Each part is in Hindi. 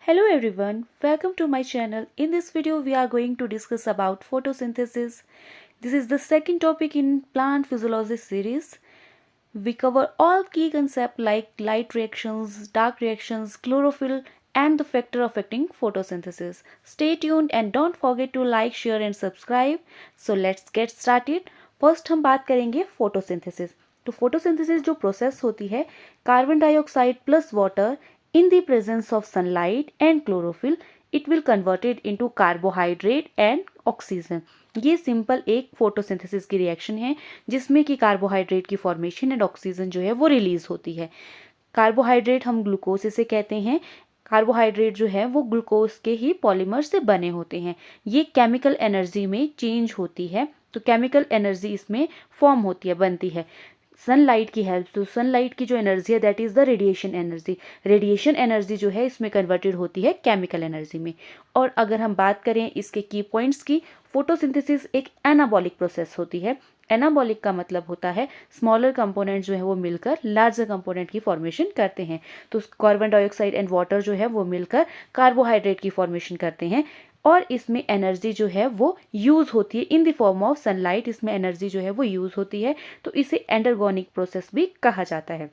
Hello everyone, welcome to my channel. In this video we are going to discuss about photosynthesis. This is the second topic in plant physiology series. We cover all key concepts like light reactions, dark reactions, chlorophyll and the factor affecting photosynthesis. Stay tuned and don't forget to like, share and subscribe. So let's get started. First हम बात करेंगे photosynthesis. तो photosynthesis जो प्रोसेस होती है carbon dioxide plus water in the presence of sunlight and chlorophyll it will converted into carbohydrate and oxygen. ये सिंपल एक फोटोसिंथेसिस की रिएक्शन है जिसमें कि कार्बोहाइड्रेट की फॉर्मेशन एंड ऑक्सीजन जो है वो रिलीज होती है. कार्बोहाइड्रेट हम ग्लूकोज इसे कहते हैं. कार्बोहाइड्रेट जो है वो ग्लूकोज के ही पॉलीमर से बने होते हैं. ये केमिकल एनर्जी में चेंज होती है तो केमिकल एनर्जी इसमें फॉर्म होती है, बनती है सनलाइट की हेल्प. तो सनलाइट की जो एनर्जी है that is the radiation energy. Radiation energy जो है इसमें कन्वर्टेड होती है केमिकल एनर्जी में. और अगर हम बात करें इसके की पॉइंट्स की, फोटोसिंथेसिस एक एनाबॉलिक प्रोसेस होती है. एनाबॉलिक का मतलब होता है स्मॉलर कंपोनेंट जो है वो मिलकर लार्जर कंपोनेंट की फॉर्मेशन करते हैं. तो कार्बन डाइऑक्साइड एंड वाटर जो है वो मिलकर कार्बोहाइड्रेट की फॉर्मेशन करते हैं और इसमें एनर्जी जो है वो यूज़ होती है in the form of sunlight. इसमें एनर्जी जो है वो यूज़ होती है तो इसे एंडरगोनिक प्रोसेस भी कहा जाता है.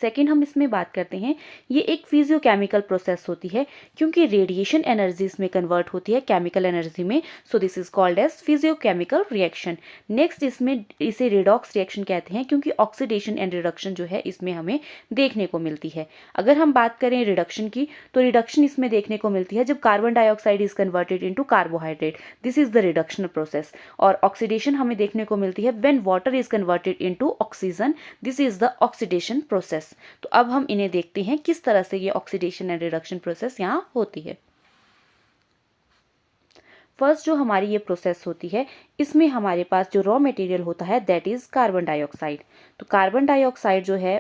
सेकेंड हम इसमें बात करते हैं, ये एक फिजियोकेमिकल प्रोसेस होती है क्योंकि रेडिएशन एनर्जी इसमें कन्वर्ट होती है केमिकल एनर्जी में. So this is called as physiochemical reaction. Next इसमें इसे रिडॉक्स रिएक्शन कहते हैं क्योंकि ऑक्सीडेशन एंड रिडक्शन जो है इसमें हमें देखने को मिलती है. अगर हम बात करें रिडक्शन की तो रिडक्शन इसमें देखने को मिलती है जब carbon dioxide is converted into carbohydrate. This is the reduction process. और ऑक्सीडेशन हमें देखने को मिलती है when water is converted into oxygen. This is the oxidation process. तो अब हम इन्हें देखते हैं किस तरह से ये ऑक्सीडेशन एंड रिडक्शन प्रोसेस यहाँ होती है. फर्स्ट जो हमारी ये प्रोसेस होती है इसमें हमारे पास जो रॉ मटेरियल होता है दैट इज कार्बन डाइऑक्साइड. तो कार्बन डाइऑक्साइड जो है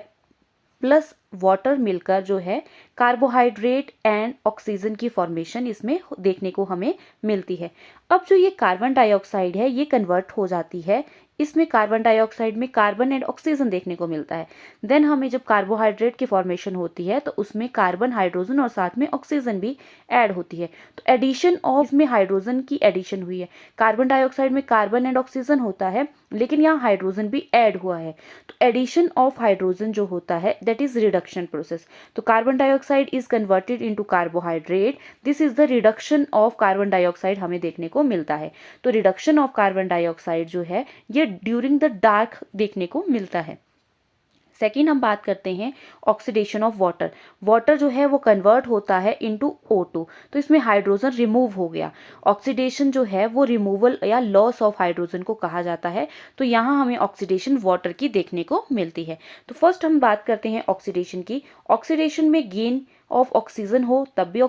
प्लस वाटर मिलकर जो है कार्बोहाइड्रेट एंड ऑक्सीजन की फॉर्मेशन इसमें देखने को हमें मिलती है. अब जो ये कार्बन डाइऑक्साइड है ये कन्वर्ट हो जाती है, इसमें कार्बन डाइऑक्साइड में कार्बन एंड ऑक्सीजन देखने को मिलता है. देन हमें जब कार्बोहाइड्रेट की फॉर्मेशन होती है तो उसमें कार्बन, हाइड्रोजन और साथ में ऑक्सीजन भी ऐड होती है. तो एडिशन ऑफ इसमें हाइड्रोजन की एडिशन हुई है. कार्बन डाइऑक्साइड में कार्बन एंड ऑक्सीजन होता है लेकिन यहाँ हाइड्रोजन भी ऐड हुआ है. तो एडिशन ऑफ हाइड्रोजन जो होता है दैट इज रिडक्शन प्रोसेस. तो carbon dioxide is converted into carbohydrate. This is the reduction of carbon dioxide हमें देखने को मिलता है. तो रिडक्शन ऑफ कार्बन डाइऑक्साइड जो है ये ड्यूरिंग द डार्क देखने को मिलता है. सेकेंड हम बात करते हैं ऑक्सीडेशन ऑफ वाटर. वाटर जो है वो कन्वर्ट होता है इनटू O2. तो इसमें हाइड्रोजन रिमूव हो गया. ऑक्सीडेशन जो है वो रिमूवल या लॉस ऑफ हाइड्रोजन को कहा जाता है. तो यहाँ हमें ऑक्सीडेशन वाटर की देखने को मिलती है. तो फर्स्ट हम बात करते हैं ऑक्सीडेशन की. ऑक्सीडेशन में गेन ऑफ ऑक्सीजन हो तब भी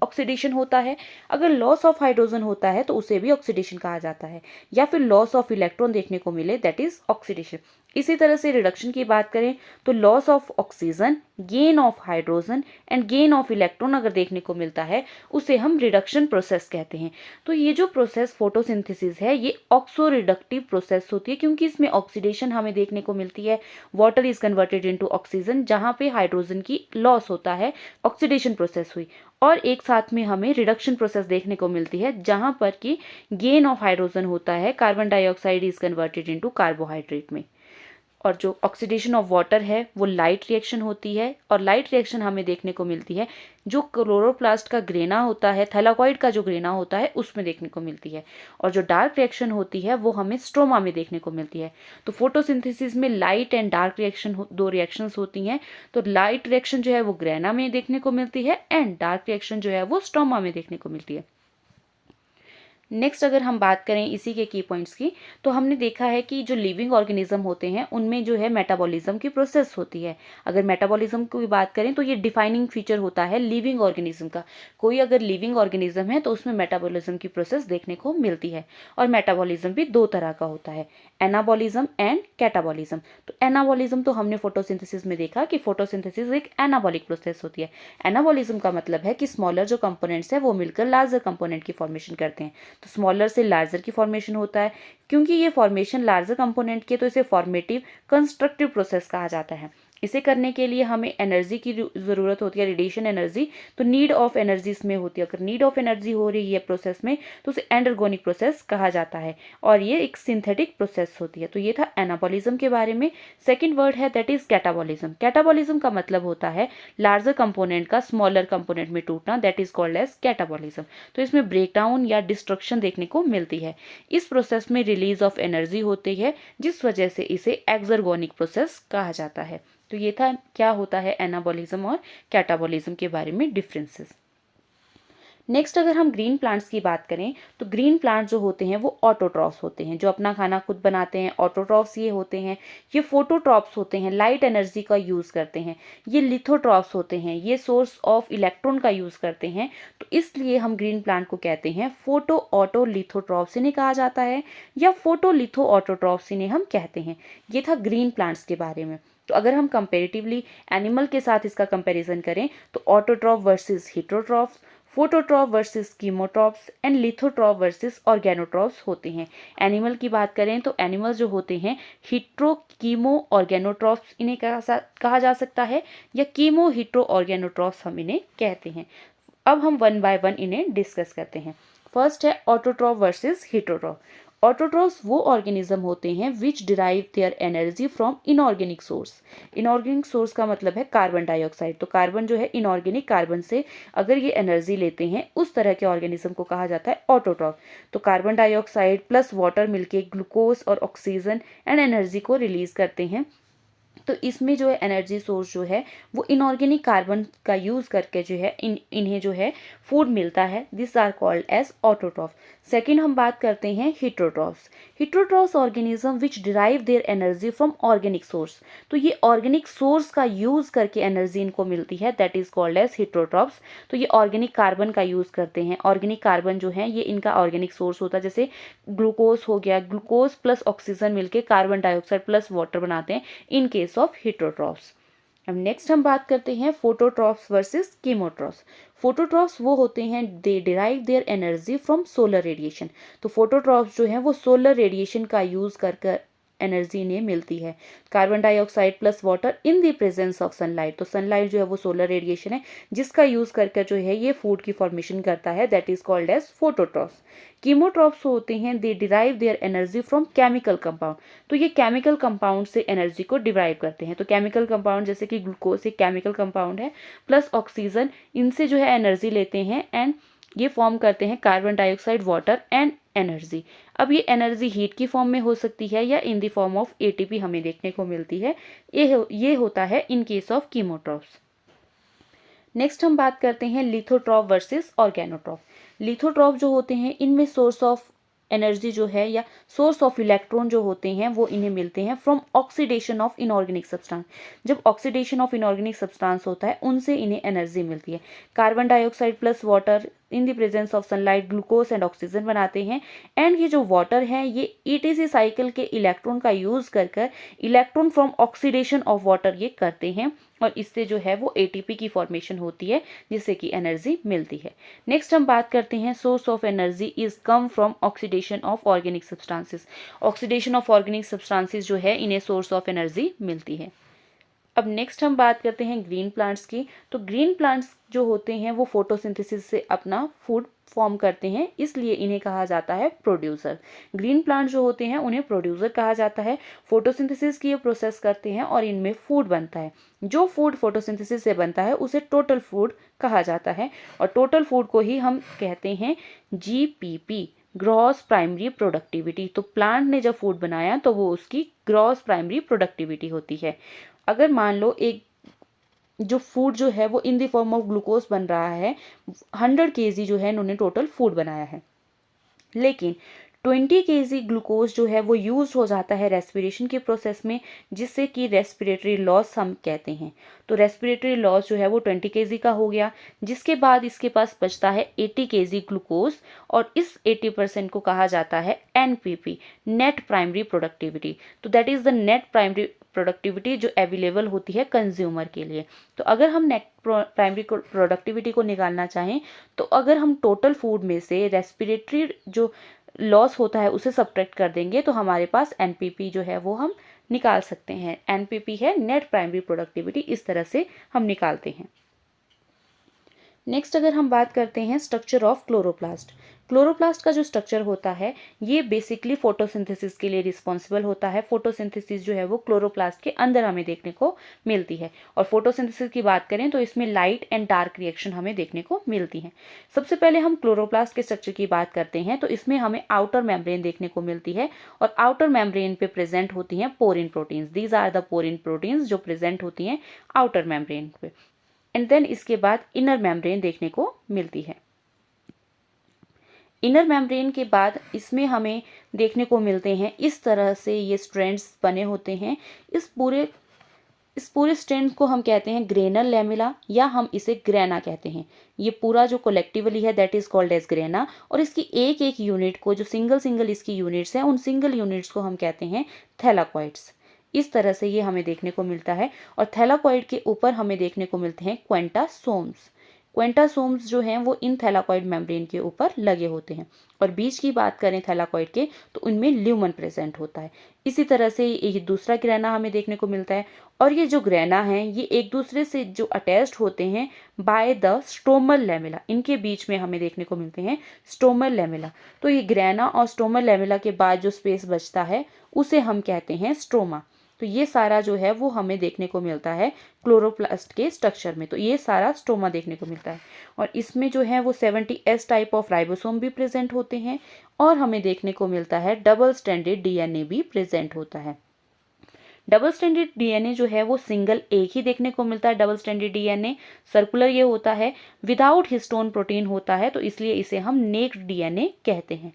ऑक्सीडेशन होता है. अगर लॉस ऑफ हाइड्रोजन होता है तो उसे भी ऑक्सीडेशन कहा जाता है. या फिर लॉस ऑफ इलेक्ट्रॉन देखने को मिले दैट इज ऑक्सीडेशन. इसी तरह से रिडक्शन की बात करें तो loss of oxygen, gain of hydrogen and gain of electron अगर देखने को मिलता है उसे हम रिडक्शन प्रोसेस कहते हैं. तो ये जो प्रोसेस फोटोसिंथेसिस है ये ऑक्सो रिडक्टिव प्रोसेस होती है क्योंकि इसमें ऑक्सीडेशन हमें देखने को मिलती है. Water is converted into oxygen जहाँ पे हाइड्रोजन की लॉस होता है, ऑक्सीडेशन प्रोसेस हुई. और एक साथ में हमें रिडक्शन प्रोसेस देखने को मिलती है जहाँ पर कि गेन ऑफ हाइड्रोजन होता है, carbon dioxide is converted into carbohydrate में. और जो ऑक्सीडेशन ऑफ वाटर है वो लाइट रिएक्शन होती है और लाइट रिएक्शन हमें देखने को मिलती है जो क्लोरोप्लास्ट का ग्रेना होता है, थैलाकॉइड का जो ग्रेना होता है उसमें देखने को मिलती है. और जो डार्क रिएक्शन होती है वो हमें स्ट्रोमा में देखने को मिलती है. तो फोटोसिंथेसिस में लाइट एंड डार्क रिएक्शन दो रिएक्शंस होती हैं. तो लाइट रिएक्शन जो है वो ग्रेना में देखने को मिलती है एंड डार्क रिएक्शन जो है वो स्ट्रोमा में देखने को मिलती है. नेक्स्ट अगर हम बात करें इसी के की पॉइंट्स की तो हमने देखा है कि जो लिविंग ऑर्गेनिज्म होते हैं उनमें जो है मेटाबॉलिज्म की प्रोसेस होती है. अगर मेटाबॉलिज्म की बात करें तो ये डिफाइनिंग फीचर होता है लिविंग ऑर्गेनिज्म का. कोई अगर लिविंग ऑर्गेनिज्म है तो उसमें मेटाबॉलिज्म की प्रोसेस देखने को मिलती है. और मेटाबॉलिज्म भी दो तरह का होता है, एनाबॉलिज्म एंड कैटाबॉलिज्म. तो एनाबॉलिज्म तो हमने फोटोसिंथेसिस में देखा कि फोटोसिंथेसिस एक एनाबॉलिक प्रोसेस होती है. एनाबॉलिज्म का मतलब है कि स्मॉलर जो कंपोनेंट्स है वो मिलकर लार्जर कंपोनेंट की फॉर्मेशन करते हैं. तो स्मॉलर से लार्जर की फॉर्मेशन होता है. क्योंकि ये फॉर्मेशन लार्जर कंपोनेंट की है तो इसे फॉर्मेटिव कंस्ट्रक्टिव प्रोसेस कहा जाता है. इसे करने के लिए हमें एनर्जी की ज़रूरत होती है, रेडिएशन एनर्जी, तो नीड ऑफ एनर्जी इसमें होती है। अगर नीड ऑफ एनर्जी हो रही है प्रोसेस में तो उसे एंडरगोनिक प्रोसेस कहा जाता है और ये एक सिंथेटिक प्रोसेस होती है। तो ये था एनाबॉलिज्म के बारे में। सेकेंड वर्ड है दैट इज कैटाबॉलिज्म। कैटाबॉलिज्म का मतलब होता है लार्जर कंपोनेंट का स्मॉलर कंपोनेंट में टूटना, that is called as catabolism. तो इसमें ब्रेकडाउन या डिस्ट्रक्शन देखने को मिलती है। इस प्रोसेस में रिलीज ऑफ एनर्जी होती है जिस वजह से इसे एक्सर्गोनिक प्रोसेस कहा जाता है। तो ये था क्या होता है एनाबॉलिज्म और कैटाबॉलिज्म के बारे में डिफरेंसेस। नेक्स्ट अगर हम ग्रीन प्लांट्स की बात करें तो ग्रीन प्लांट जो होते हैं वो ऑटोट्रॉफ्स होते हैं, जो अपना खाना खुद बनाते हैं। ऑटोट्रॉफ्स ये होते हैं। ये फोटोट्रॉफ्स होते हैं, लाइट एनर्जी का यूज़ करते हैं। ये लिथोट्रॉफ्स होते हैं, ये सोर्स ऑफ इलेक्ट्रॉन का यूज़ करते हैं। तो इसलिए हम ग्रीन प्लांट को कहते हैं फोटो ऑटो लिथोट्रॉफ्स इन्हें कहा जाता है, या फोटो लिथो ऑटोट्रॉफ्स इन्हें हम कहते हैं। ये था ग्रीन प्लांट्स के बारे में। तो अगर हम कंपेरेटिवली एनिमल के साथ इसका कंपैरिजन करें तो autotroph versus heterotrophs, phototroph versus chemotrophs and lithotroph versus organotrophs होते हैं। एनिमल की बात करें तो एनिमल जो होते हैं हिट्रो कीमो ऑर्गेनोट्रॉफ्स इन्हें कहा जा सकता है, या कीमो हिट्रो ऑर्गेनोट्रॉफ्स हम इन्हें कहते हैं। अब हम वन बाय वन इन्हें डिस्कस करते हैं। फर्स्ट है ऑटोट्रॉफ वर्सेस हिटोट्रॉफ। ऑटोट्रॉफ्स वो ऑर्गेनिज्म होते हैं which derive their energy from inorganic source. Inorganic source का मतलब है कार्बन डाइऑक्साइड। तो कार्बन जो है इनऑर्गेनिक कार्बन से अगर ये एनर्जी लेते हैं उस तरह के ऑर्गेनिज्म को कहा जाता है ऑटोट्रॉफ। तो कार्बन डाइऑक्साइड प्लस वाटर मिलके ग्लूकोज और ऑक्सीजन एंड एनर्जी को रिलीज करते हैं। तो इसमें जो है एनर्जी सोर्स जो है वो इनऑर्गेनिक कार्बन का यूज़ करके जो है इन्हें जो है फूड मिलता है। This are called as autotroph. Second हम बात करते हैं heterotrophs. Heterotrophs organism which derive their energy from organic source. तो ये ऑर्गेनिक सोर्स का यूज़ करके एनर्जी इनको मिलती है, that is called as heterotrophs. तो ये ऑर्गेनिक कार्बन का यूज़ करते हैं। ऑर्गेनिक कार्बन जो है ये इनका ऑर्गेनिक सोर्स होता है। जैसे ग्लूकोज हो गया, ग्लूकोज प्लस ऑक्सीजन मिलके कार्बन डाइऑक्साइड प्लस वाटर बनाते हैं इन केस ऑफ हिट्रोट्रॉफ्स। अब नेक्स्ट हम बात करते हैं फोटोट्रॉफ्स वर्सेस कीमोट्रॉफ्स। फोटोट्रॉफ्स वो होते हैं they derive their energy from solar radiation. तो फोटोट्रॉफ्स जो हैं वो सोलर रेडिएशन का यूज़ कर एनर्जी इन्हें मिलती है। Carbon dioxide plus water in the presence of sunlight. तो सनलाइट जो है वो सोलर रेडिएशन है जिसका यूज़ करके जो है ये फूड की फॉर्मेशन करता है, that is called as phototrophs. Chemotrophs होते हैं they derive their energy from chemical compound. तो ये केमिकल कंपाउंड से एनर्जी को डिराइव करते हैं। तो केमिकल कंपाउंड जैसे कि ग्लूकोज एक केमिकल कंपाउंड है, प्लस ऑक्सीजन, इनसे जो है एनर्जी लेते हैं एंड ये फॉर्म करते हैं carbon dioxide, water and energy. अब ये एनर्जी हीट की फॉर्म में हो सकती है या in the form of ATP हमें देखने को मिलती है। ये होता है इन केस ऑफ कीमोट्रॉफ्स। नेक्स्ट हम बात करते हैं लिथोट्रॉफ वर्सेस ऑर्गेनोट्रॉफ। लिथोट्रॉफ जो होते हैं इनमें सोर्स ऑफ एनर्जी जो है या सोर्स ऑफ इलेक्ट्रॉन जो होते हैं वो इन्हें मिलते हैं from oxidation of inorganic substance. जब ऑक्सीडेशन ऑफ इनऑर्गेनिक सब्सटेंस होता है उनसे इन्हें एनर्जी मिलती है। Carbon dioxide plus water in the presence of sunlight glucose and oxygen बनाते हैं एंड ये जो वाटर है ये ईटीसी साइकिल के इलेक्ट्रॉन का यूज़ कर electron from oxidation of water ये करते हैं और इससे जो है वो एटीपी की फॉर्मेशन होती है जिससे कि एनर्जी मिलती है। नेक्स्ट हम बात करते हैं source of energy is come from oxidation of organic substances. Oxidation of organic substances जो है इन्हें सोर्स ऑफ एनर्जी मिलती है। अब नेक्स्ट हम बात करते हैं ग्रीन प्लांट्स की। तो ग्रीन प्लांट्स जो होते हैं वो फोटोसिंथेसिस से अपना फूड फॉर्म करते हैं, इसलिए इन्हें कहा जाता है प्रोड्यूसर। ग्रीन प्लांट जो होते हैं उन्हें प्रोड्यूसर कहा जाता है। फोटोसिंथेसिस की ये प्रोसेस करते हैं और इनमें फूड बनता है। जो फूड फोटोसिंथेसिस से बनता है उसे टोटल फूड कहा जाता है और टोटल फूड को ही हम कहते हैं जीपीपी, ग्रॉस प्राइमरी प्रोडक्टिविटी। तो प्लांट ने जब फूड बनाया तो वो उसकी ग्रॉस प्राइमरी प्रोडक्टिविटी होती है। अगर मान लो एक जो फूड जो है वो in the form of glucose बन रहा है, 100 kg जो है इन्होंने टोटल फूड बनाया है, लेकिन 20 kg ग्लूकोज जो है वो यूज हो जाता है रेस्पिरेशन के प्रोसेस में, जिससे कि रेस्पिरेटरी लॉस हम कहते हैं। तो रेस्पिरेटरी लॉस जो है वो 20 kg का हो गया, जिसके बाद इसके पास बचता है 80 kg ग्लूकोज और इस 80% को कहा जाता है एनपीपी, नेट प्राइमरी प्रोडक्टिविटी। तो that is the net primary productivity जो अवेलेबल होती है कंज्यूमर के लिए। तो अगर हम नेट प्राइमरी प्रोडक्टिविटी को निकालना चाहें तो अगर हम टोटल फूड में से रेस्पिरेटरी जो लॉस होता है उसे सब्ट्रैक्ट कर देंगे तो हमारे पास एनपीपी जो है वो हम निकाल सकते हैं। एनपीपी है नेट प्राइमरी प्रोडक्टिविटी, इस तरह से हम निकालते हैं। नेक्स्ट अगर हम बात करते हैं स्ट्रक्चर ऑफ क्लोरोप्लास्ट, क्लोरोप्लास्ट का जो स्ट्रक्चर होता है ये बेसिकली फोटोसिंथेसिस के लिए रिस्पॉन्सिबल होता है। फोटोसिंथेसिस जो है वो क्लोरोप्लास्ट के अंदर हमें देखने को मिलती है। और फोटोसिंथेसिस की बात करें तो इसमें लाइट एंड डार्क रिएक्शन हमें देखने को मिलती है। सबसे पहले हम क्लोरोप्लास्ट के स्ट्रक्चर की बात करते हैं तो इसमें हमें आउटर मेम्ब्रेन देखने को मिलती है और आउटर मेम्ब्रेन पे प्रेजेंट होती हैं porin proteins. These are the porin proteins जो प्रेजेंट होती हैं आउटर मेम्ब्रेन पे। एंड देन इसके बाद इनर मेम्ब्रेन देखने को मिलती है। इनर मेम्ब्रेन के बाद इसमें हमें देखने को मिलते हैं इस तरह से ये स्ट्रैंड्स बने होते हैं। इस पूरे स्ट्रैंड को हम कहते हैं ग्रेनल लैमेला या हम इसे ग्रेना कहते हैं। ये पूरा जो कलेक्टिवली है that is called as grana. और इसकी एक एक यूनिट को जो सिंगल इसकी यूनिट्स हैं उन सिंगल यूनिट्स को हम कहते हैं थैलाकॉइड्स। इस तरह से ये हमें देखने को मिलता है। और थैलाकॉइड के ऊपर हमें देखने को मिलते हैं क्वेंटासोम्स। क्वेंटासोम्स जो हैं वो इन थैलाकॉइड मेम्ब्रेन के ऊपर लगे होते हैं। और बीच की बात करें थैलाकॉइड के तो उनमें ल्यूमन प्रेजेंट होता है। इसी तरह से ये दूसरा ग्रेना हमें देखने को मिलता है। और ये जो ग्रेना हैं ये एक दूसरे से जो अटैच्ड होते हैं बाय द स्टोमल लैमेला, इनके बीच में हमें देखने को मिलते हैं स्टोमल लैमेला। तो ये ग्रेना और स्टोमल लैमेला के बाद जो स्पेस बचता है उसे हम कहते हैं स्ट्रोमा। तो ये सारा जो है वो हमें देखने को मिलता है क्लोरोप्लास्ट के स्ट्रक्चर में। तो ये सारा स्टोमा देखने को मिलता है। और इसमें जो है वो 70S टाइप ऑफ राइबोसोम भी प्रेजेंट होते हैं और हमें देखने को मिलता है डबल स्ट्रैंडेड डीएनए भी प्रेजेंट होता है। डबल स्ट्रैंडेड डीएनए जो है वो सिंगल एक ही देखने को मिलता है। डबल स्ट्रैंडेड डीएनए सर्कुलर ये होता है, विदाउट हिस्टोन प्रोटीन होता है, तो इसलिए इसे हम नेक्ड डीएनए कहते हैं।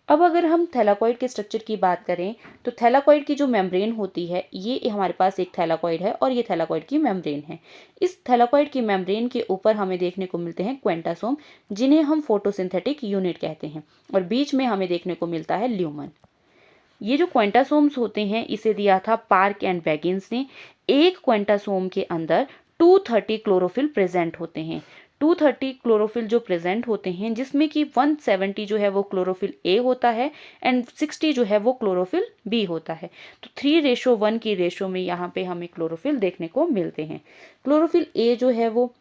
अब अगर हम थैलाकॉइड के स्ट्रक्चर की बात करें तो थैलाकॉइड की जो मेम्ब्रेन होती है ये हमारे पास एक थैलाकॉइड है और ये थैलाकॉइड की मेम्ब्रेन है। इस थैलाकॉइड की मेम्ब्रेन के ऊपर हमें देखने को मिलते हैं क्वेंटासोम जिन्हें हम फोटोसिंथेटिक यूनिट कहते हैं और बीच में हमें देखने को मिलता है ल्यूमन। ये जो क्वेंटासोम्स होते हैं इसे दिया था पार्क एंड बैगिंस ने। एक क्वेंटासोम के अंदर 230 क्लोरोफिल प्रेजेंट होते हैं। 230 क्लोरोफिल जो प्रेजेंट होते हैं जिसमें कि 170 जो है वो क्लोरोफिल ए होता है एंड 60 जो है वो क्लोरोफिल बी होता है। तो 3:1 की रेशो में यहाँ पे हमें क्लोरोफिल देखने को मिलते हैं। क्लोरोफिल ए जो है वो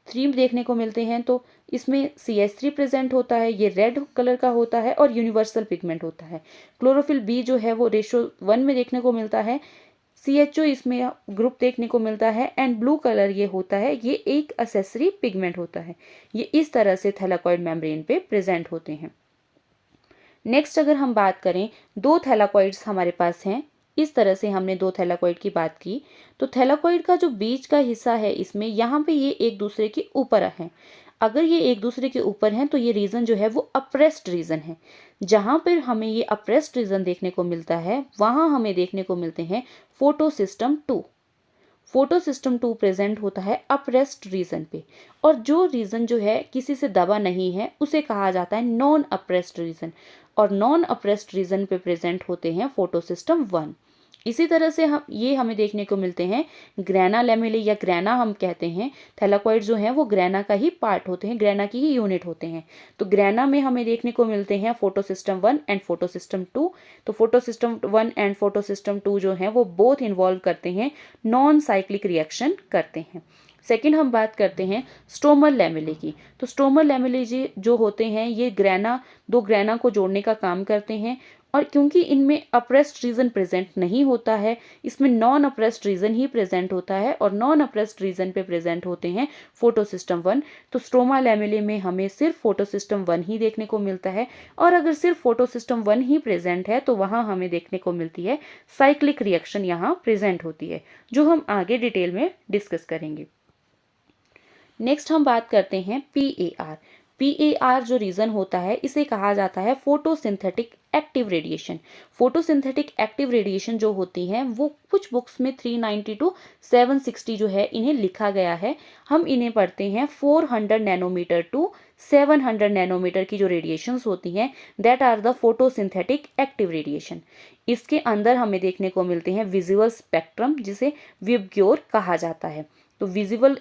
3 देखने को मिलते हैं। तो इसमें CH3 प्रेजेंट होता है, ये रेड कलर का होता है और यूनिवर्सल पिगमेंट होता है। क्लोरोफिल बी जो है वो रेशो 1 में देखने को मिलता है। CHO इसमें ग्रुप देखने को मिलता है एंड ब्लू कलर ये होता है, ये एक असेसरी पिगमेंट होता है। ये इस तरह से थैलाकॉइड मेम्ब्रेन पे प्रेजेंट होते हैं। नेक्स्ट अगर हम बात करें 2 थैलाकॉइड्स हमारे पास हैं। इस तरह से हमने 2 थैलाकॉइड की बात की। तो थैलाकॉइड का जो बीच का हिस्सा है इसमें यहाँ पे ये एक दूसरे के ऊपर है। अगर ये एक दूसरे के ऊपर हैं तो ये रीजन जो है वो अप्रेस्ड रीजन है। जहाँ पर हमें ये अप्रेस्ड रीजन देखने को मिलता है वहाँ हमें देखने को मिलते हैं फोटोसिस्टम 2। फोटोसिस्टम 2 प्रेजेंट होता है अप्रेस्ड रीजन पे। और जो रीजन जो है किसी से दबा नहीं है उसे कहा जाता है नॉन अप्रेस्ड रीजन। और नॉन अप्रेस्ड रीजन पे प्रेजेंट होते हैं फोटोसिस्टम 1। इसी तरह से ये हमें देखने को मिलते हैं ग्रेना लैमेले या ग्रेना हम कहते हैं। थैलाकॉइड जो हैं वो ग्रेना का ही पार्ट होते हैं, ग्रेना की ही यूनिट होते हैं। तो ग्रेना में हमें देखने को मिलते हैं फोटोसिस्टम 1 एंड फोटोसिस्टम 2। तो फोटोसिस्टम 1 एंड फोटोसिस्टम 2 जो हैं वो बोथ इन्वॉल्व करते हैं, नॉन साइक्लिक रिएक्शन करते हैं। सेकेंड हम बात करते हैं स्टोमल लैमेले की। तो स्टोमल लैमेले जो होते हैं ये दो ग्रेना को जोड़ने का काम करते हैं। और क्योंकि इनमें अप्रेस्ड रीजन प्रेजेंट नहीं होता है, इसमें नॉन अप्रेस्ड रीजन ही प्रेजेंट होता है और नॉन अप्रेस्ड रीजन पे प्रेजेंट होते हैं फोटोसिस्टम 1। तो स्टोमा लैमेले में हमें सिर्फ फोटोसिस्टम 1 ही देखने को मिलता है। और अगर सिर्फ फोटोसिस्टम 1 ही प्रेजेंट है तो वहाँ हमें देखने को मिलती है साइक्लिक रिएक्शन यहाँ प्रेजेंट होती है, जो हम आगे डिटेल में डिस्कस करेंगे। नेक्स्ट हम बात करते हैं PAR। PAR जो रीजन होता है इसे कहा जाता है photosynthetic active radiation. Photosynthetic active radiation जो होती हैं वो कुछ बुक्स में 390 to 760 जो है इन्हें लिखा गया है। हम इन्हें पढ़ते हैं 400 नैनोमीटर टू 700 नैनोमीटर की जो रेडिएशंस होती हैं that are the photosynthetic active radiation. इसके अंदर हमें देखने को मिलते हैं विजुअल स्पेक्ट्रम जिसे विबग्योर कहा जाता है। तो विजुअल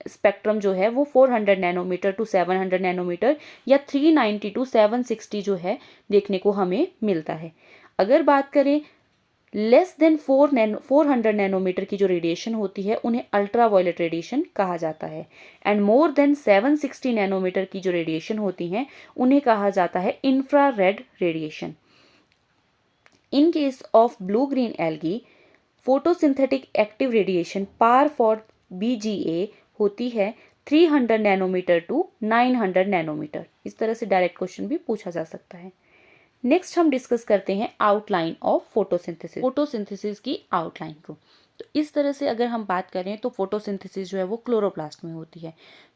स्पेक्ट्रम जो है वो 400 नैनोमीटर टू 700 नैनोमीटर या 390 to 760 जो है देखने को हमें मिलता है। अगर बात करें लेस देन 400 नैनोमीटर की जो रेडिएशन होती है उन्हें अल्ट्रा वायलेट रेडिएशन कहा जाता है, एंड मोर देन 760 नैनोमीटर की जो रेडिएशन होती हैं उन्हें कहा जाता है infrared radiation. In case of blue green algae, photosynthetic active radiation PAR for BGA होती है 300 नैनोमीटर टू 900 नैनोमीटर। इस तरह से डायरेक्ट क्वेश्चन भी पूछा जा सकता है। नेक्स्ट हम डिस्कस करते हैं आउटलाइन ऑफ फोटोसिंथेसिस की आउटलाइन को। तो इस तरह से अगर हम बात करें तो फोटोसिंथेसिस जो है वो क्लोरोप्लास्ट में होती है।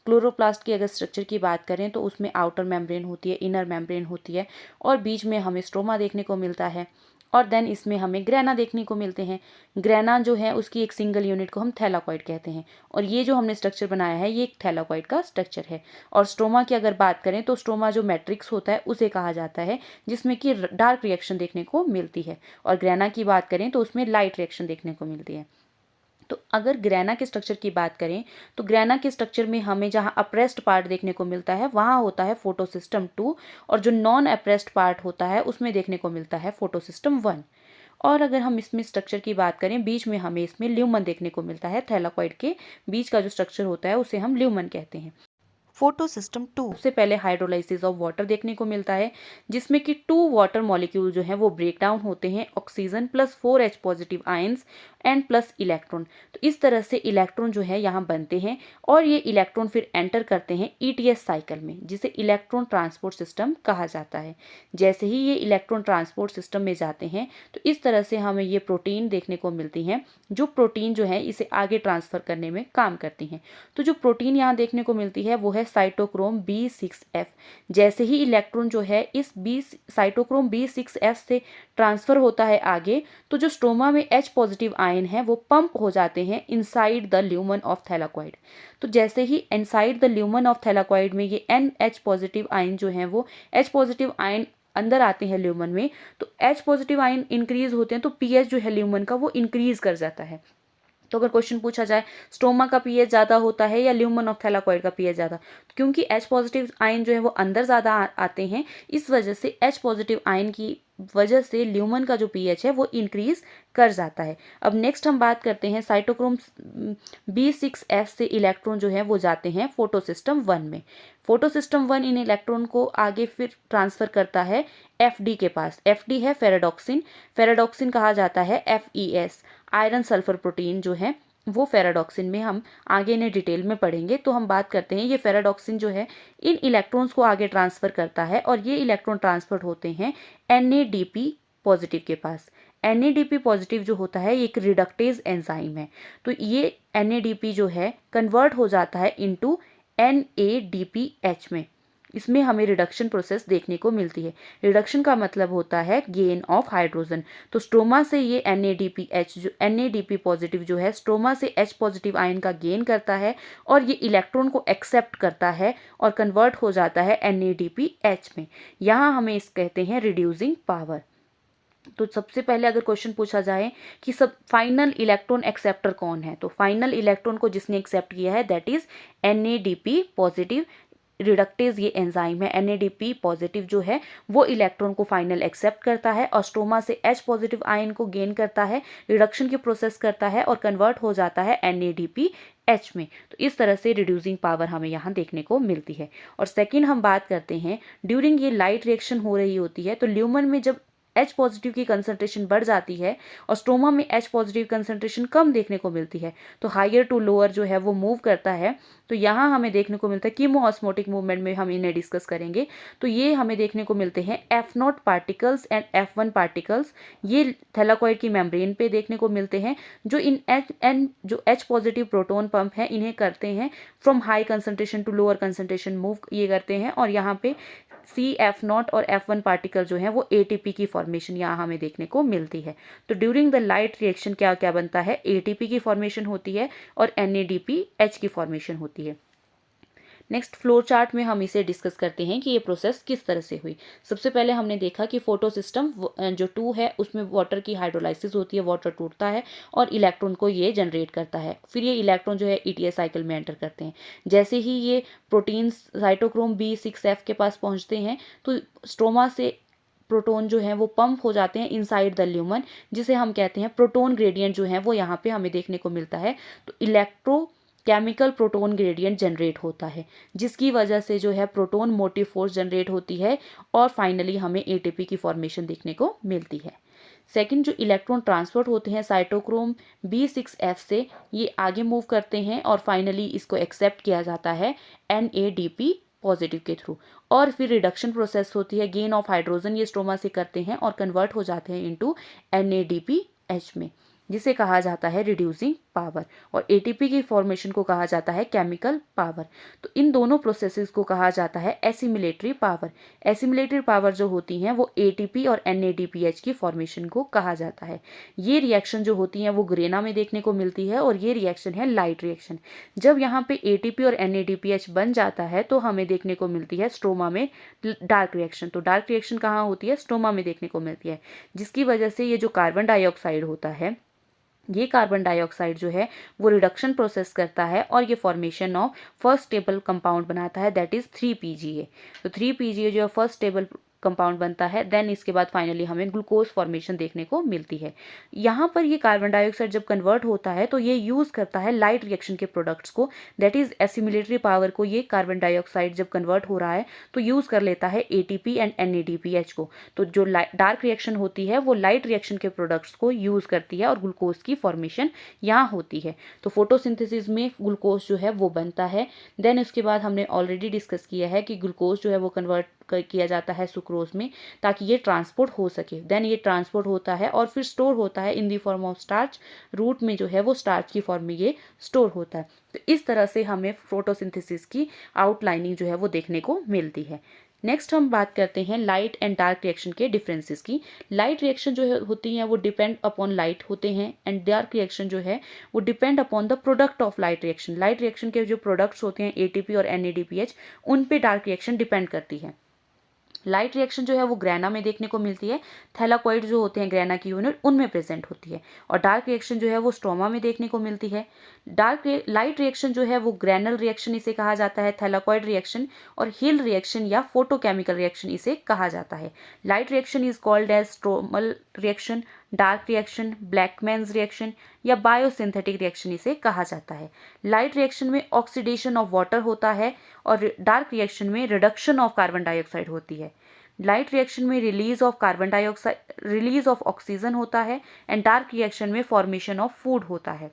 क्लोरोप्लास्ट की अगर स्ट्रक्चर की बात करें तो उसमें आउटर मेम्ब्रेन होती है, इनर मेम्ब्रेन होती है, और बीच में हमें स्ट्रोमा देखने को मिलता है, और देन इसमें हमें ग्रेना देखने को मिलते हैं। ग्रेना जो है उसकी एक सिंगल यूनिट को हम थैलाकॉइड कहते हैं, और ये जो हमने स्ट्रक्चर बनाया है ये एक थैलाकॉइड का स्ट्रक्चर है। और स्ट्रोमा की अगर बात करें तो स्ट्रोमा जो मैट्रिक्स होता है उसे कहा जाता है, जिसमें कि डार्क रिएक्शन देखने को मिलती है, और ग्रेना की बात करें तो उसमें लाइट रिएक्शन देखने को मिलती है। तो अगर ग्रेना के स्ट्रक्चर की बात करें तो ग्रेना के स्ट्रक्चर में हमें जहां अप्रेस्ड पार्ट देखने को मिलता है वहां होता है फोटोसिस्टम 2, और जो नॉन अप्रेस्ड पार्ट होता है उसमें देखने को मिलता है फोटोसिस्टम 1। और अगर हम इसमें स्ट्रक्चर की बात करें, बीच में हमें इसमें ल्यूमन देखने को मिलता है। थैलाकॉइड के बीच का जो स्ट्रक्चर होता है उसे हम ल्यूमन कहते हैं। फोटोसिस्टम 2 से पहले हाइड्रोलाइसिस ऑफ वाटर देखने को मिलता है, जिसमें कि 2 वाटर मॉलिक्यूल जो है वो ब्रेक डाउन होते हैं, oxygen plus 4H positive ions and plus electron. तो इस तरह से इलेक्ट्रॉन जो है यहाँ बनते हैं, और ये इलेक्ट्रॉन फिर एंटर करते हैं ETS साइकिल में, जिसे इलेक्ट्रॉन ट्रांसपोर्ट सिस्टम कहा जाता है। जैसे ही ये इलेक्ट्रॉन ट्रांसपोर्ट सिस्टम में जाते हैं तो इस तरह से हमें ये प्रोटीन देखने को मिलती हैं, जो प्रोटीन जो है इसे आगे ट्रांसफर करने में काम करती हैं। तो जो प्रोटीन यहाँ देखने को मिलती है वो है साइटोक्रोम B6F। जैसे ही इलेक्ट्रॉन जो है इस साइटोक्रोम B6F से ट्रांसफर होता है आगे, तो जो स्ट्रोमा में H पॉजिटिव आयन है वो पंप हो जाते हैं inside the lumen of thylakoid. तो जैसे ही inside the lumen of thylakoid में ये NH पॉजिटिव आयन जो है वो H पॉजिटिव आयन अंदर आते हैं ल्यूमन में, तो H पॉजिटिव आयन इंक्रीज होते हैं, तो pH जो है ल्यूमन का वो इंक्रीज कर जाता है। तो अगर क्वेश्चन पूछा जाए स्ट्रोमा का pH ज़्यादा होता है या ल्यूमन ऑफ थैलाकॉइड का pH ज़्यादा, क्योंकि H पॉजिटिव आयन जो है वो अंदर ज़्यादा आते हैं, इस वजह से H पॉजिटिव आयन की वजह से ल्यूमन का जो pH है वो इंक्रीज कर जाता है। अब नेक्स्ट हम बात करते हैं साइटोक्रोम B6F से इलेक्ट्रॉन जो है वो जाते हैं फोटोसिस्टम 1 में। फोटोसिस्टम 1 इन इलेक्ट्रॉन को आगे फिर ट्रांसफर करता है FD के पास। FD है फेराडॉक्सिन, फेराडॉक्सिन कहा जाता है FES, आयरन सल्फर प्रोटीन जो है वो फेराडॉक्सिन में हम आगे इन्हें डिटेल में पढ़ेंगे। तो हम बात करते हैं ये फेराडॉक्सिन जो है इन इलेक्ट्रॉन्स को आगे ट्रांसफर करता है, और ये इलेक्ट्रॉन ट्रांसफर होते हैं NADP पॉजिटिव के पास। NADP पॉजिटिव जो होता है ये एक रिडक्टेज एंजाइम है, तो ये NADP जो है कन्वर्ट हो जाता है इनटू NADPH में। इसमें हमें रिडक्शन प्रोसेस देखने को मिलती है। रिडक्शन का मतलब होता है गेन ऑफ हाइड्रोजन। तो स्ट्रोमा से ये NADP पॉजिटिव जो है स्ट्रोमा से H पॉजिटिव आयन का गेन करता है, और ये इलेक्ट्रॉन को एक्सेप्ट करता है और कन्वर्ट हो जाता है NADPH में। यहाँ हमें इस कहते हैं रिड्यूसिंग पावर। तो सबसे पहले अगर क्वेश्चन पूछा जाए कि सब फाइनल इलेक्ट्रॉन एक्सेप्टर कौन है, तो फाइनल इलेक्ट्रॉन को जिसने एक्सेप्ट किया है that is NADP positive. Reductase ये एंजाइम है। NADP पॉजिटिव जो है वो इलेक्ट्रॉन को फाइनल एक्सेप्ट करता है, और स्ट्रोमा से H पॉजिटिव आयन को गेन करता है, रिडक्शन की प्रोसेस करता है और कन्वर्ट हो जाता है NADPH में। तो इस तरह से रिड्यूसिंग पावर हमें यहाँ देखने को मिलती है। और सेकंड हम बात करते हैं ड्यूरिंग ये लाइट रिएक्शन हो रही होती है, तो ल्यूमन में जब H पॉजिटिव की कंसंट्रेशन बढ़ जाती है और स्ट्रोमा में H पॉजिटिव कंसंट्रेशन कम देखने को मिलती है, तो हायर टू लोअर जो है वो मूव करता है। तो यहाँ हमें देखने को मिलता है कीमोऑस्मोटिक मूवमेंट में हम इन्हें डिस्कस करेंगे। तो ये हमें देखने को मिलते हैं F0 particles and F1 particles, ये थैलाकॉइड की मेम्ब्रेन पे देखने को मिलते हैं, जो जो H पॉजिटिव प्रोटॉन पंप है इन्हें करते हैं from high concentration to lower concentration move ये करते हैं, और यहाँ पे F0 और F1 पार्टिकल जो है वो ATP की फॉर्मेशन यहाँ हमें देखने को मिलती है। तो ड्यूरिंग द लाइट रिएक्शन क्या क्या बनता है, ATP की फॉर्मेशन होती है और NADPH की फॉर्मेशन होती है। नेक्स्ट फ्लो चार्ट में हम इसे डिस्कस करते हैं कि ये प्रोसेस किस तरह से हुई। सबसे पहले हमने देखा कि फोटोसिस्टम जो 2 है उसमें वाटर की हाइड्रोलाइसिस होती है, वाटर टूटता है और इलेक्ट्रॉन को ये जनरेट करता है, फिर ये इलेक्ट्रॉन जो है ETS साइकिल में एंटर करते हैं। जैसे ही ये प्रोटीन्स साइटोक्रोम B6F के पास पहुंचते हैं तो स्ट्रोमा से प्रोटोन जो है वो पंप हो जाते हैं इनसाइड द ल्यूमन, जिसे हम कहते हैं प्रोटोन ग्रेडियंट जो है वो यहाँ पे हमें देखने को मिलता है। तो इलेक्ट्रोकेमिकल प्रोटोन ग्रेडियंट जनरेट होता है, जिसकी वजह से जो है प्रोटोन मोटिव फोर्स जनरेट होती है और फाइनली हमें एटीपी की फॉर्मेशन देखने को मिलती है। सेकंड, जो इलेक्ट्रॉन ट्रांसपोर्ट होते हैं साइटोक्रोम B6F से, ये आगे मूव करते हैं और फाइनली इसको एक्सेप्ट किया जाता है NADP पॉजिटिव के थ्रू, और फिर रिडक्शन प्रोसेस होती है, गेन ऑफ हाइड्रोजन ये स्ट्रोमा से करते हैं और कन्वर्ट हो जाते हैं इनटू NADPH में, जिसे कहा जाता है रिड्यूसिंग पावर, और एटीपी की फॉर्मेशन को कहा जाता है केमिकल पावर। तो इन दोनों प्रोसेसेस को कहा जाता है एसिमिलेटरी पावर। एसिमिलेटरी पावर जो होती हैं वो एटीपी और NADPH की फॉर्मेशन को कहा जाता है। ये रिएक्शन जो होती हैं वो ग्रेना में देखने को मिलती है और ये रिएक्शन है लाइट रिएक्शन। जब यहाँ पे एटीपी और NADPH बन जाता है तो हमें देखने को मिलती है स्ट्रोमा में डार्क रिएक्शन। तो डार्क रिएक्शन कहाँ होती है? स्ट्रोमा में देखने को मिलती है, जिसकी वजह से ये जो कार्बन डाइऑक्साइड होता है, ये कार्बन डाइऑक्साइड जो है वो रिडक्शन प्रोसेस करता है और ये formation of first stable compound बनाता है, दैट इज 3PGA। तो 3PGA जो है फर्स्ट स्टेबल कंपाउंड बनता है, देन इसके बाद फाइनली हमें ग्लूकोज फॉर्मेशन देखने को मिलती है। यहाँ पर ये कार्बन डाइऑक्साइड जब कन्वर्ट होता है तो ये यूज करता है लाइट रिएक्शन के प्रोडक्ट्स को, दैट इज एसिमिलेटरी पावर को। ये कार्बन डाइऑक्साइड जब कन्वर्ट हो रहा है तो यूज कर लेता है एटीपी एंड NADPH को। तो जो डार्क रिएक्शन होती है वो लाइट रिएक्शन के प्रोडक्ट्स को यूज करती है और ग्लूकोज की फॉर्मेशन यहाँ होती है। तो फोटोसिंथेसिस में ग्लूकोज जो है वो बनता है। देन उसके बाद हमने ऑलरेडी डिस्कस किया है कि ग्लूकोज जो है वो कन्वर्ट किया जाता है सुक्रोज में ताकि ये ट्रांसपोर्ट हो सके। देन ये ट्रांसपोर्ट होता है और फिर स्टोर होता है in the form of starch. Root में जो है वो स्टार्च की फॉर्म में ये स्टोर होता है। तो इस तरह से हमें फोटोसिंथेसिस की आउटलाइनिंग जो है वो देखने को मिलती है। नेक्स्ट हम बात करते हैं लाइट एंड डार्क रिएक्शन के डिफरेंसेस की। लाइट रिएक्शन जो होती हैं वो डिपेंड अपॉन लाइट होते हैं एंड डार्क रिएक्शन जो है वो depend upon the product of light reaction. Light reaction के जो प्रोडक्ट्स होते हैं एटीपी और NADPH, उन पे डार्क रिएक्शन डिपेंड करती है। लाइट रिएक्शन जो है वो ग्रेना में देखने को मिलती है, थैलाकॉइड जो होते हैं ग्रेना की यूनिट उनमें प्रेजेंट होती है, और डार्क रिएक्शन जो है वो स्ट्रोमा में देखने को मिलती है। लाइट रिएक्शन जो है वो ग्रेनल रिएक्शन इसे कहा जाता है, थैलाकॉइड रिएक्शन और हिल रिएक्शन या फोटोकेमिकल रिएक्शन इसे कहा जाता है। Light reaction is called as stromal reaction, dark reaction Blackman's reaction या बायोसिंथेटिक रिएक्शन इसे कहा जाता है। लाइट रिएक्शन में ऑक्सीडेशन ऑफ वाटर होता है और डार्क रिएक्शन में रिडक्शन ऑफ कार्बन डाइऑक्साइड होती है। लाइट रिएक्शन में रिलीज ऑफ ऑक्सीजन होता है एंड डार्क रिएक्शन में फॉर्मेशन ऑफ फूड होता है।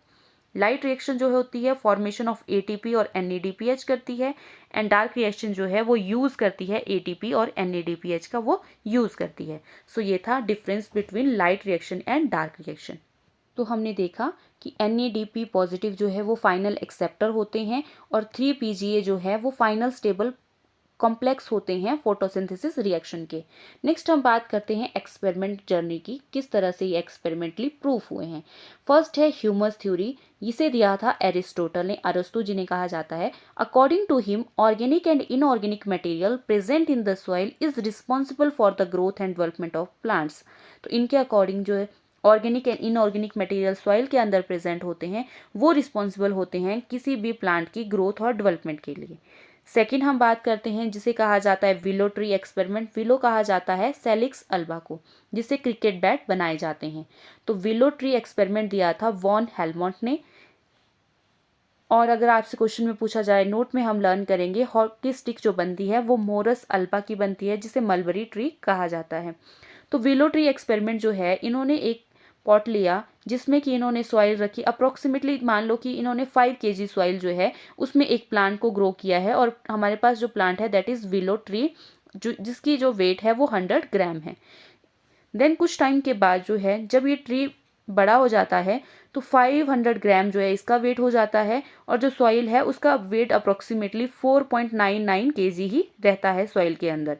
लाइट रिएक्शन जो होती है फॉर्मेशन ऑफ एटीपी और NADPH करती है एंड डार्क रिएक्शन जो है वो यूज करती है एटीपी और NADPH का वो यूज करती है। सो ये था difference between light reaction and dark reaction. तो हमने देखा कि NADP पॉजिटिव जो है वो फाइनल एक्सेप्टर होते हैं और 3PGA जो है वो फाइनल स्टेबल कॉम्प्लेक्स होते हैं फोटोसिंथेसिस रिएक्शन के। नेक्स्ट हम बात करते हैं एक्सपेरिमेंट जर्नी की, किस तरह से ये एक्सपेरिमेंटली प्रूफ हुए हैं। फर्स्ट है ह्यूमस थ्योरी, इसे दिया था एरिस्टोटल ने, अरस्तु जिन्हें कहा जाता है। According to him organic and inorganic material present in the soil is responsible for the growth and development of plants. तो इनके अकॉर्डिंग जो है organic and inorganic material soil के अंदर प्रेजेंट होते हैं वो रिस्पॉन्सिबल होते हैं किसी भी प्लांट की ग्रोथ और डेवलपमेंट के लिए। सेकंड हम बात करते हैं जिसे कहा जाता है विलो ट्री एक्सपेरिमेंट। विलो कहा जाता है सेलिक्स अल्बा को, जिससे क्रिकेट बैट बनाए जाते हैं। तो विलो ट्री एक्सपेरिमेंट दिया था वॉन हेलमोंट ने। और अगर आपसे क्वेश्चन में पूछा जाए नोट में हम लर्न करेंगे हॉकी स्टिक जो बनती है वो मोरस अल्बा की बनती है, जिसे मलबरी ट्री कहा जाता है। तो विलो ट्री एक्सपेरिमेंट जो है, इन्होंने एक पॉट लिया जिसमें कि इन्होंने सॉइल रखी, अप्रोक्सीमेटली मान लो कि इन्होंने 5 kg सॉइल जो है उसमें एक प्लांट को ग्रो किया है, और हमारे पास जो प्लांट है दैट इज विलो ट्री, जिसकी जो वेट है वो 100 ग्राम है। देन कुछ टाइम के बाद जो है जब ये ट्री बड़ा हो जाता है तो 500 ग्राम जो है इसका वेट हो जाता है, और जो सॉइल है उसका वेट अप्रोक्सीमेटली 4.99 kg ही रहता है सॉइल के अंदर।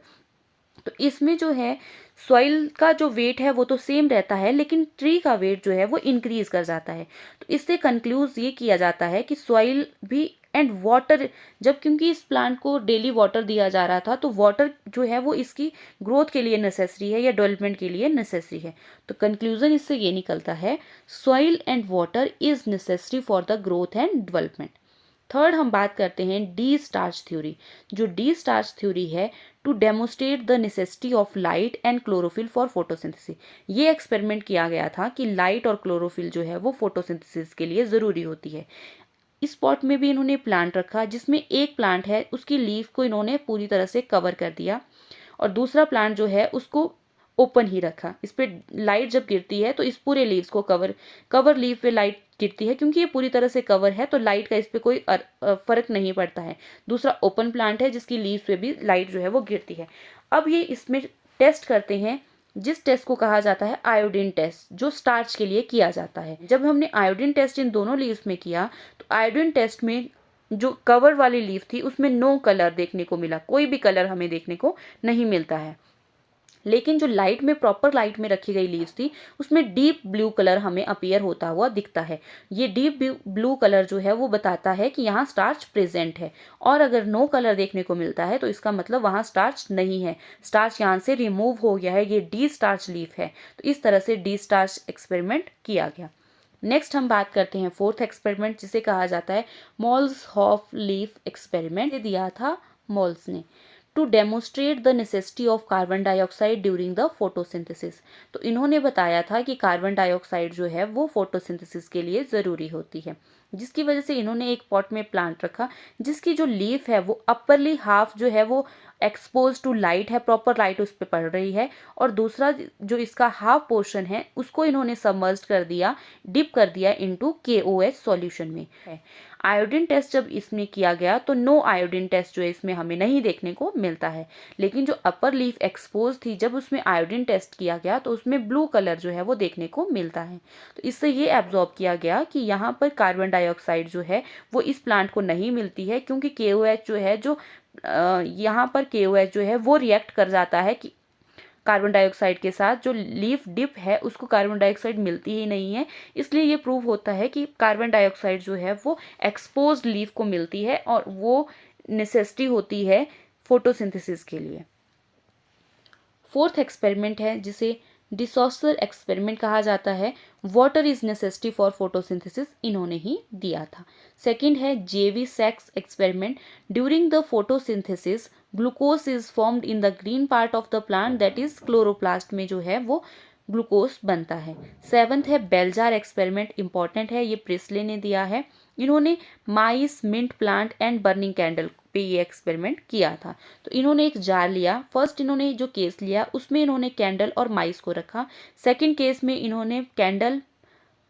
तो इसमें जो है सॉइल का जो वेट है वो तो सेम रहता है, लेकिन ट्री का वेट जो है वो इंक्रीज कर जाता है। तो इससे कंक्लूज ये किया जाता है कि सॉइल भी एंड वाटर, जब क्योंकि इस प्लांट को डेली वाटर दिया जा रहा था तो वाटर जो है वो इसकी ग्रोथ के लिए नेसेसरी है या डेवलपमेंट के लिए नेसेसरी है। तो कंक्लूजन इससे ये निकलता है soil and water is necessary for the growth and development. Third हम बात करते हैं डी स्टार्च थ्योरी। जो डी स्टार्च थ्योरी है, to demonstrate the necessity of light and chlorophyll for photosynthesis. ये एक्सपेरिमेंट किया गया था कि लाइट और क्लोरोफिल जो है वो फोटोसिंथेसिस के लिए ज़रूरी होती है। इस पॉट में भी इन्होंने प्लांट रखा, जिसमें एक प्लांट है उसकी लीफ को इन्होंने पूरी तरह से कवर कर दिया और दूसरा प्लांट जो है उसको ओपन ही रखा। इस पे लाइट जब गिरती है तो इस पूरे लीव्स को कवर लीफ पे लाइट गिरती है, क्योंकि ये पूरी तरह से कवर है तो लाइट का इस पे कोई फर्क नहीं पड़ता है। दूसरा ओपन प्लांट है जिसकी लीव्स पे भी लाइट जो है वो गिरती है। अब ये इसमें टेस्ट करते हैं, जिस टेस्ट को कहा जाता है आयोडीन टेस्ट, जो स्टार्च के लिए किया जाता है। जब हमने आयोडीन टेस्ट इन दोनों लीव्स में किया तो आयोडीन टेस्ट में जो कवर वाली लीफ थी उसमें नो कलर देखने को मिला, कोई भी कलर हमें देखने को नहीं मिलता है। लेकिन जो लाइट में प्रॉपर लाइट में रखी गई लीव्स थी उसमें डीप ब्लू कलर हमें अपीयर होता हुआ दिखता है। ये डीप ब्लू कलर जो है वो बताता है कि यहाँ स्टार्च प्रेजेंट है, और अगर नो कलर देखने को मिलता है तो इसका मतलब वहाँ स्टार्च नहीं है, स्टार्च यहाँ से रिमूव हो गया है, ये डी स्टार्च लीफ है। तो इस तरह से डी स्टार्च एक्सपेरिमेंट किया गया। नेक्स्ट हम बात करते हैं फोर्थ एक्सपेरिमेंट, जिसे कहा जाता है मोल्स-हॉफ लीफ एक्सपेरिमेंट। दिया था मोल्स ने to demonstrate the necessity of carbon dioxide during the photosynthesis. तो इन्होंने बताया था कि कार्बन डाइऑक्साइड जो है वो फोटोसिंथेसिस के लिए ज़रूरी होती है, जिसकी वजह से इन्होंने एक पॉट में प्लांट रखा जिसकी जो लीफ है वो अपरली हाफ जो है वो एक्सपोज टू लाइट है, प्रॉपर लाइट उस पर पड़ रही है, और दूसरा जो इसका हाफ पोर्शन है उसको इन्होंने सबमर्ज कर दिया, डिप कर दिया इनटू KOH सॉल्यूशन में है। आयोडीन टेस्ट जब इसमें किया गया तो नो आयोडीन टेस्ट जो है इसमें हमें नहीं देखने को मिलता है, लेकिन जो अपर लीफ एक्सपोज थी जब उसमें आयोडीन टेस्ट किया गया तो उसमें ब्लू कलर जो है वो देखने को मिलता है। तो इससे ये एब्जॉर्ब किया गया कि यहाँ पर कार्बन डाइऑक्साइड जो है वो इस प्लांट को नहीं मिलती है, क्योंकि KOH जो है जो यहाँ पर KOH जो है वो रिएक्ट कर जाता है कि कार्बन डाइऑक्साइड के साथ, जो लीफ डिप है उसको कार्बन डाइऑक्साइड मिलती ही नहीं है। इसलिए ये प्रूव होता है कि कार्बन डाइऑक्साइड जो है वो एक्सपोज्ड लीफ को मिलती है और वो नेसेसिटी होती है फोटोसिंथेसिस के लिए। फोर्थ एक्सपेरिमेंट है जिसे डिसॉसर एक्सपेरिमेंट कहा जाता है। Water is necessity for photosynthesis इन्होंने ही दिया था। सेकंड है जेवी-सैक्स experiment. During the photosynthesis glucose is formed in the green part of the plant, that is chloroplast में जो है वो ग्लूकोज बनता है। सेवंथ है बेलजार एक्सपेरिमेंट, इंपॉर्टेंट है, ये प्रिस्ले ने दिया है। इन्होंने mice, mint plant and burning candle पे ये एक्सपेरिमेंट किया था। तो इन्होंने एक जार लिया, फर्स्ट इन्होंने जो केस लिया उसमें इन्होंने कैंडल और माइस को रखा। सेकंड केस में इन्होंने candle,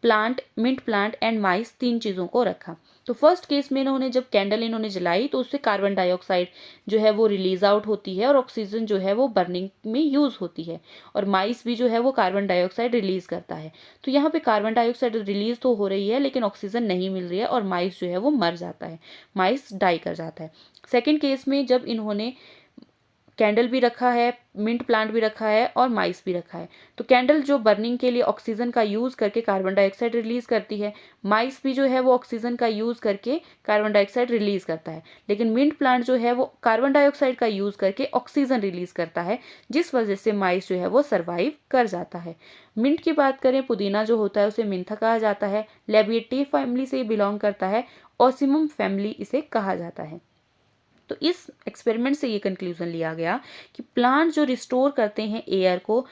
plant, mint plant and mice, तीन चीज़ों को रखा। तो फर्स्ट केस में इन्होंने जब कैंडल इन्होंने जलाई तो उससे कार्बन डाइऑक्साइड जो है वो रिलीज आउट होती है और ऑक्सीजन जो है वो बर्निंग में यूज़ होती है, और माइस भी जो है वो कार्बन डाइऑक्साइड रिलीज करता है। तो यहाँ पे कार्बन डाइऑक्साइड रिलीज तो हो रही है लेकिन ऑक्सीजन नहीं मिल रही है और माइस जो है वो मर जाता है, माइस डाई कर जाता है। सेकेंड केस में जब इन्होंने कैंडल भी रखा है, मिंट प्लांट भी रखा है और माइस भी रखा है, तो कैंडल जो बर्निंग के लिए ऑक्सीजन का यूज़ करके कार्बन डाइऑक्साइड रिलीज करती है, माइस भी जो है वो ऑक्सीजन का यूज़ करके कार्बन डाइऑक्साइड रिलीज करता है, लेकिन मिंट प्लांट जो है वो कार्बन डाइऑक्साइड का यूज़ करके ऑक्सीजन रिलीज करता है, जिस वजह से माइस जो है वो सर्वाइव कर जाता है। मिंट की बात करें, पुदीना जो होता है उसे मिंथा कहा जाता है, लेबिएटी फैमिली से बिलोंग करता है, ओसिमम फैमिली इसे कहा जाता है। तो इस एक्सपेरिमेंट से ये कंक्लूजन लिया गया कि प्लांट जो रिस्टोर करते हैं एयर को,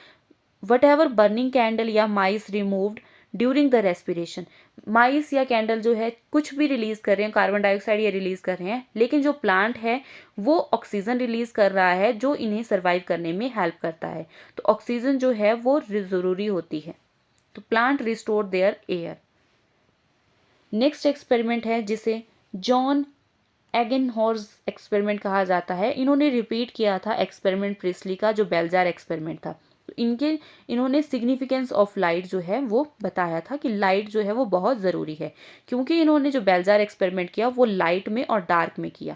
वट एवर बर्निंग कैंडल या माइस रिमूव्ड ड्यूरिंग द रेस्पिरेशन, माइस या कैंडल जो है कुछ भी रिलीज कर रहे हैं, कार्बन डाइऑक्साइड ये रिलीज कर रहे हैं, लेकिन जो प्लांट है वो ऑक्सीजन रिलीज कर रहा है जो इन्हें सर्वाइव करने में हेल्प करता है। तो ऑक्सीजन जो है वो ज़रूरी होती है, तो plant restore their air. Next experiment है जिसे जॉन एगेनहॉर्ज एक्सपेरिमेंट कहा जाता है। इन्होंने रिपीट किया था एक्सपेरिमेंट प्रिस्ली का जो बेलजार एक्सपेरिमेंट था। तो इन्होंने सिग्निफिकेंस ऑफ लाइट जो है वो बताया था कि लाइट जो है वो बहुत ज़रूरी है, क्योंकि इन्होंने जो बेलजार एक्सपेरिमेंट किया वो लाइट में और डार्क में किया।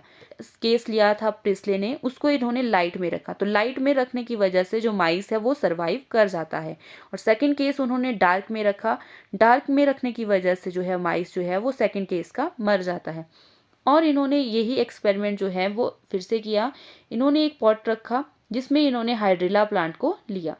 केस लिया था प्रिस्ले ने, उसको इन्होंने लाइट में रखा, तो लाइट में रखने की वजह से जो माइस है वो सर्वाइव कर जाता है। और सेकेंड केस उन्होंने डार्क में रखा, डार्क में रखने की वजह से जो है माइस जो है वो सेकेंड केस का मर जाता है। और इन्होंने यही एक्सपेरिमेंट जो है वो फिर से किया। इन्होंने एक पॉट रखा जिसमें इन्होंने हाइड्रिला प्लांट को लिया।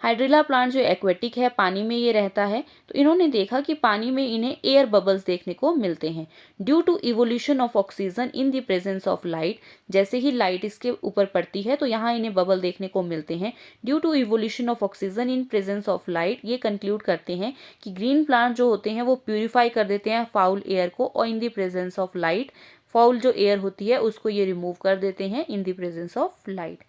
हाइड्रिला प्लांट जो एक्वेटिक है, पानी में ये रहता है, तो इन्होंने देखा कि पानी में इन्हें एयर बबल्स देखने को मिलते हैं due to evolution of oxygen in the presence of light. जैसे ही लाइट इसके ऊपर पड़ती है तो यहाँ इन्हें बबल देखने को मिलते हैं due to evolution of oxygen in presence of light. ये कंक्लूड करते हैं कि ग्रीन प्लांट जो होते हैं वो प्यूरिफाई कर देते हैं फाउल एयर को, और इन the presence of light foul जो एयर होती है उसको ये रिमूव कर देते हैं इन the presence of light.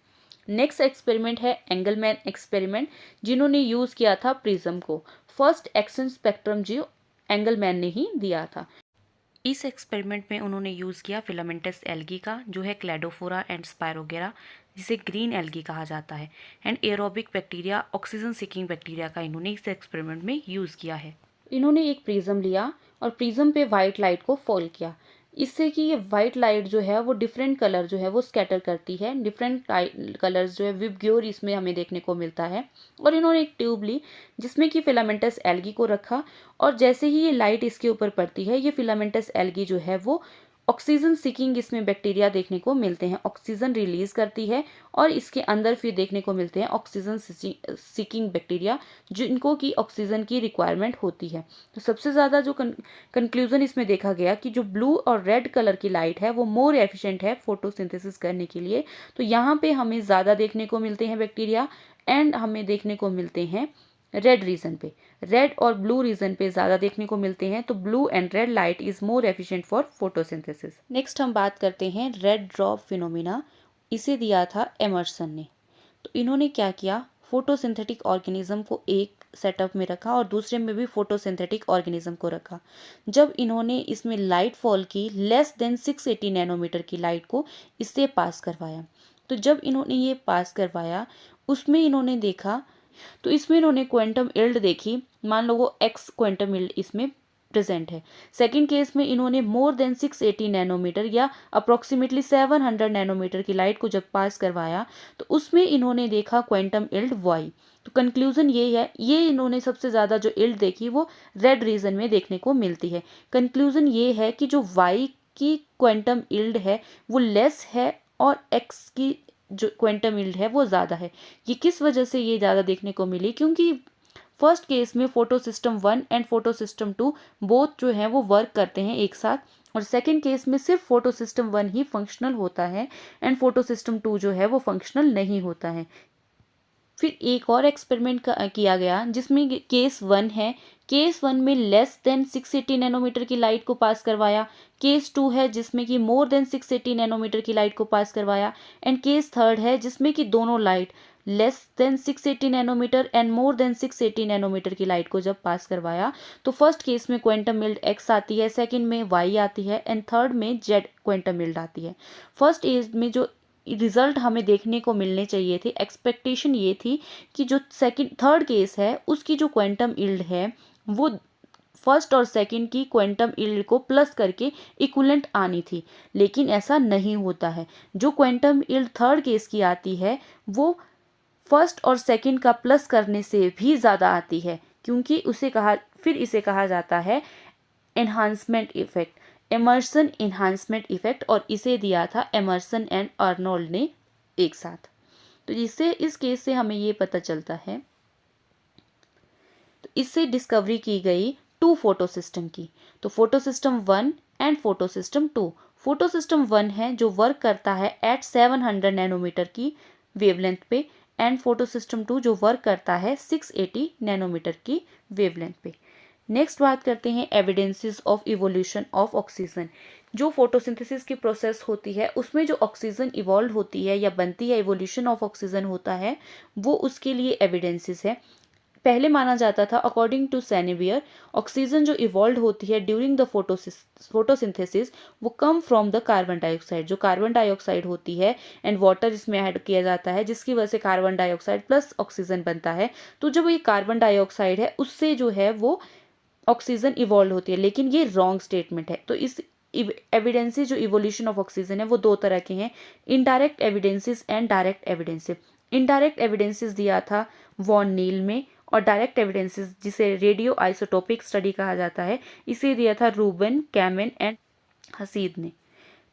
Next experiment है एंगलमैन एक्सपेरिमेंट, जिन्होंने यूज किया था प्रिज्म को। फर्स्ट एक्शन स्पेक्ट्रम जो एंगलमैन ने ही दिया था। इस एक्सपेरिमेंट में उन्होंने यूज़ किया फिलामेंटस एल्गी का, जो है क्लेडोफोरा एंड स्पायरोगेरा, जिसे ग्रीन एल्गी कहा जाता है, and aerobic bacteria, oxygen seeking bacteria का इन्होंने इस एक्सपेरिमेंट में यूज़ किया है। इन्होंने एक प्रिज्म लिया और प्रिज्म पे वाइट लाइट को फॉल किया, इससे कि ये वाइट लाइट जो है वो डिफरेंट कलर जो है वो स्कैटर करती है, डिफरेंट कलर्स जो है विबग्योर इसमें हमें देखने को मिलता है। और इन्होंने एक ट्यूब ली जिसमें कि फिलामेंटस एल्गी को रखा, और जैसे ही ये लाइट इसके ऊपर पड़ती है, ये फिलामेंटस एल्गी जो है वो ऑक्सीजन सीकिंग इसमें बैक्टीरिया देखने को मिलते हैं, ऑक्सीजन रिलीज करती है, और इसके अंदर फिर देखने को मिलते हैं ऑक्सीजन सीकिंग बैक्टीरिया, जिनको की ऑक्सीजन की रिक्वायरमेंट होती है। तो सबसे ज़्यादा जो कंक्लूजन इसमें देखा गया कि जो ब्लू और रेड कलर की लाइट है वो मोर एफिशिएंट है फोटोसिंथेसिस करने के लिए। तो यहाँ पे हमें ज़्यादा देखने को मिलते हैं बैक्टीरिया, एंड हमें देखने को मिलते हैं रेड रीजन पे, रेड और ब्लू रीजन पे ज़्यादा देखने को मिलते हैं। तो blue and red light is more efficient for photosynthesis. Next हम बात करते हैं रेड ड्रॉप फिनोमिना। इसे दिया था एमर्सन ने। तो इन्होंने क्या किया, फोटोसिंथेटिक ऑर्गेनिज्म को एक सेटअप में रखा और दूसरे में भी फोटोसिंथेटिक ऑर्गेनिज्म को रखा। जब इन्होंने इसमें लाइट फॉल की लेस देन 680 नैनोमीटर की लाइट को इससे पास करवाया, तो जब इन्होंने ये पास करवाया उसमें इन्होंने देखा, तो इसमें इन्होंने क्वांटम यील्ड देखी, मान लो वो एक्स क्वांटम यील्ड इसमें प्रेजेंट है। सेकंड केस में इन्होंने मोर देन 680 नैनोमीटर या अप्रोक्सीमेटली 700 नैनोमीटर की लाइट को जब पास करवाया तो उसमें इन्होंने देखा क्वांटम यील्ड वाई। तो कंक्लूजन ये है, ये इन्होंने सबसे ज़्यादा जो यील्ड देखी वो रेड रीजन में देखने को मिलती है। कंक्लूजन ये है कि जो वाई की क्वांटम यील्ड है वो लेस है और एक्स की जो क्वांटम यील्ड है वो ज़्यादा है। ये किस वजह से ये ज़्यादा देखने को मिली, क्योंकि फर्स्ट केस में photo system 1 and photo system 2 both जो हैं वो वर्क करते हैं एक साथ, और सेकंड केस में सिर्फ फोटो सिस्टम 1 ही फंक्शनल होता है एंड फोटो सिस्टम 2 जो है वो फंक्शनल नहीं होता है। फिर एक और एक्सपेरिमेंट किया गया जिसमें केस 1 है, केस 1 में लेस देन 680 नैनोमीटर की लाइट को पास करवाया, केस 2 है जिसमें कि मोर देन 680 नैनोमीटर की लाइट को पास करवाया, एंड केस 3 है जिसमें कि दोनों light less than 680 nanometre and more than 680 nanometre की लाइट को जब पास करवाया तो फर्स्ट केस में क्वांटम यील्ड एक्स आती है, सेकंड में वाई आती है, एंड थर्ड में जेड क्वांटम यील्ड आती है। फर्स्ट केस में जो रिजल्ट हमें देखने को मिलने चाहिए थे, एक्सपेक्टेशन ये थी कि जो थर्ड केस है उसकी जो क्वांटम यील्ड है वो फर्स्ट और सेकंड की क्वांटम यील्ड को प्लस करके इक्विवेलेंट आनी थी, लेकिन ऐसा नहीं होता है। जो क्वांटम यील्ड थर्ड केस की आती है वो फर्स्ट और सेकंड का प्लस करने से भी ज़्यादा आती है, क्योंकि इसे कहा जाता है enhancement effect, Emerson enhancement effect, और इसे दिया था एमर्सन एंड अर्नोल्ड ने एक साथ। तो जिससे इस केस से हमें ये पता चलता है, तो इससे डिस्कवरी की गई 2 फोटो सिस्टम की। तो photo system 1 and photo system 2। Photo system 1 है जो वर्क करता है एट 700 नैनोमीटर की वेवलेंथ पे, एंड फोटो सिस्टम 2 जो वर्क करता है 680 नैनोमीटर की वेवलेंथ पे। नेक्स्ट बात करते हैं evidences of evolution of oxygen. जो फोटोसिंथेसिस की प्रोसेस होती है उसमें जो ऑक्सीजन इवॉल्व होती है या बनती है, इवोल्यूशन ऑफ ऑक्सीजन होता है, वो उसके लिए एविडेंसेस है। पहले माना जाता था अकॉर्डिंग टू सेनेवियर, ऑक्सीजन जो इवॉल्व होती है ड्यूरिंग द फोटोसिंथेसिस वो come from the carbon dioxide, जो कार्बन डाइऑक्साइड होती है एंड वाटर इसमें ऐड किया जाता है जिसकी वजह से कार्बन डाइऑक्साइड प्लस ऑक्सीजन बनता है। तो जब ये कार्बन डाइऑक्साइड है उससे जो है वो ऑक्सीजन इवॉल्व होती है, लेकिन ये रॉन्ग स्टेटमेंट है। तो इस एविडेंसेस जो इवोल्यूशन ऑफ ऑक्सीजन है वो 2 तरह के हैं, indirect evidences and direct evidences. Indirect evidences दिया था वॉन नील में, और डायरेक्ट एविडेंसेस जिसे रेडियो आइसोटोपिक स्टडी कहा जाता है इसे दिया था रूबन, कैमेन एंड हसीद ने।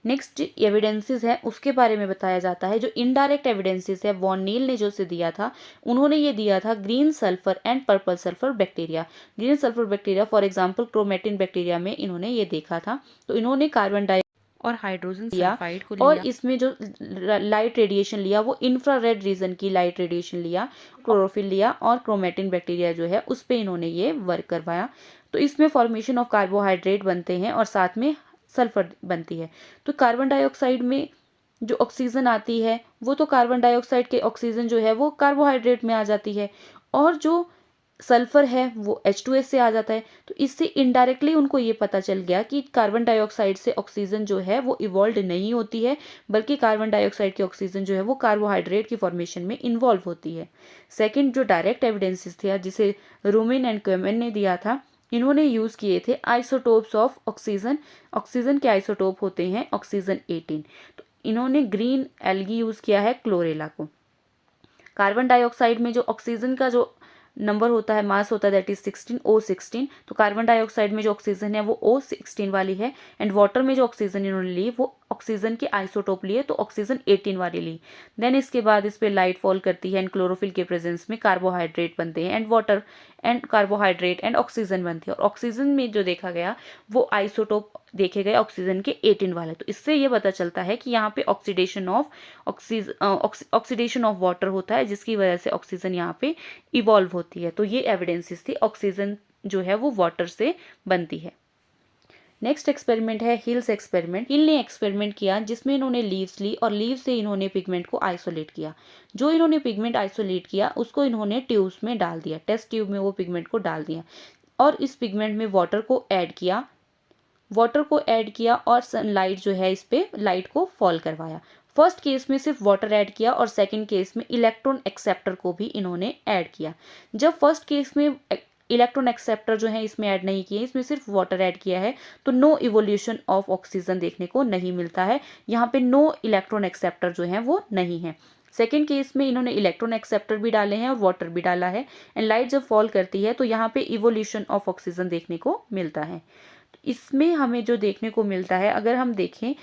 नेक्स्ट एविडेंसेस है उसके बारे में बताया जाता है। जो इनडायरेक्ट एविडेंसेस है वॉन नील ने जो से दिया था, उन्होंने ये दिया था green sulphur and purple sulphur bacteria. Green sulphur bacteria for example chromatin bacteria में इन्होंने ये देखा था। तो इन्होंने कार्बन डाइऑक्साइड और हाइड्रोजन सल्फाइड को लिया और इसमें जो लाइट रेडिएशन लिया वो इंफ्रारेड रीजन की लाइट रेडिएशन लिया, क्लोरोफिल लिया और क्रोमेटिन बैक्टीरिया जो है उस पे इन्होंने ये वर्क करवाया। तो इसमें फॉर्मेशन ऑफ कार्बोहाइड्रेट बनते हैं और साथ में सल्फर बनती है। तो कार्बन डाइऑक्साइड में जो ऑक्सीजन आती है वो तो कार्बन डाइऑक्साइड के ऑक्सीजन जो है वो कार्बोहाइड्रेट में आ जाती है और जो सल्फर है वो H2S से आ जाता है। तो इससे इनडायरेक्टली उनको ये पता चल गया कि कार्बन डाइऑक्साइड से ऑक्सीजन जो है वो इवॉल्व नहीं होती है, बल्कि कार्बन डाइऑक्साइड की ऑक्सीजन जो है वो कार्बोहाइड्रेट की फॉर्मेशन में इन्वॉल्व होती है। सेकंड जो डायरेक्ट एविडेंसेस थे जिसे रूमिन एंड क्वेमन ने दिया था, इन्होंने यूज किए थे आइसोटोप्स ऑफ ऑक्सीजन। ऑक्सीजन के आइसोटोप होते हैं ऑक्सीजन 18। तो इन्होंने ग्रीन एल्गी यूज किया है क्लोरेला को। कार्बन डाइऑक्साइड में जो ऑक्सीजन का जो नंबर होता है, मास होता है, दैट इज 16 O16। तो कार्बन डाइऑक्साइड में जो ऑक्सीजन है वो O16 वाली है एंड वाटर में जो ऑक्सीजन इन्होंने ली वो ऑक्सीजन के आइसोटोप लिए तो ऑक्सीजन 18 वाली ली। देन इसके बाद इस पे लाइट फॉल करती है एंड क्लोरोफिल के प्रेजेंस में कार्बोहाइड्रेट बनते हैं and water and carbohydrate and oxygen बनती है। और ऑक्सीजन में जो देखा गया वो आइसोटोप देखे गए ऑक्सीजन के 18 वाले। तो इससे ये पता चलता है कि यहाँ पे ऑक्सीडेशन ऑफ वाटर होता है जिसकी वजह से ऑक्सीजन यहाँ पे इवॉल्व होती है। तो ये एविडेंसेस थी ऑक्सीजन जो है वो वाटर से बनती है। नेक्स्ट एक्सपेरिमेंट है हिल्स एक्सपेरिमेंट। हिल ने एक्सपेरिमेंट किया जिसमें इन्होंने लीव्स ली और लीव से इन्होंने पिगमेंट को आइसोलेट किया। जो इन्होंने पिगमेंट आइसोलेट किया उसको इन्होंने ट्यूब्स में डाल दिया, टेस्ट ट्यूब में वो पिगमेंट को डाल दिया और इस पिगमेंट में वाटर को ऐड किया और सनलाइट जो है इस पे लाइट को फॉल करवाया। फर्स्ट केस में सिर्फ वाटर ऐड किया और सेकंड केस में इलेक्ट्रॉन एक्सेप्टर को भी इन्होंने ऐड किया। जब फर्स्ट केस में इलेक्ट्रॉन एक्सेप्टर जो है इसमें ऐड नहीं किए, इसमें सिर्फ वाटर ऐड किया है, तो नो इवोल्यूशन ऑफ ऑक्सीजन देखने को नहीं मिलता है। यहाँ पे नो इलेक्ट्रॉन एक्सेप्टर जो है वो नहीं है। सेकेंड केस में इन्होंने इलेक्ट्रॉन एक्सेप्टर भी डाले हैं और वाटर भी डाला है एंड लाइट जब फॉल करती है तो यहाँ पे इवोल्यूशन ऑफ ऑक्सीजन देखने को मिलता है। इसमें हमें जो देखने को मिलता है, अगर हम देखें,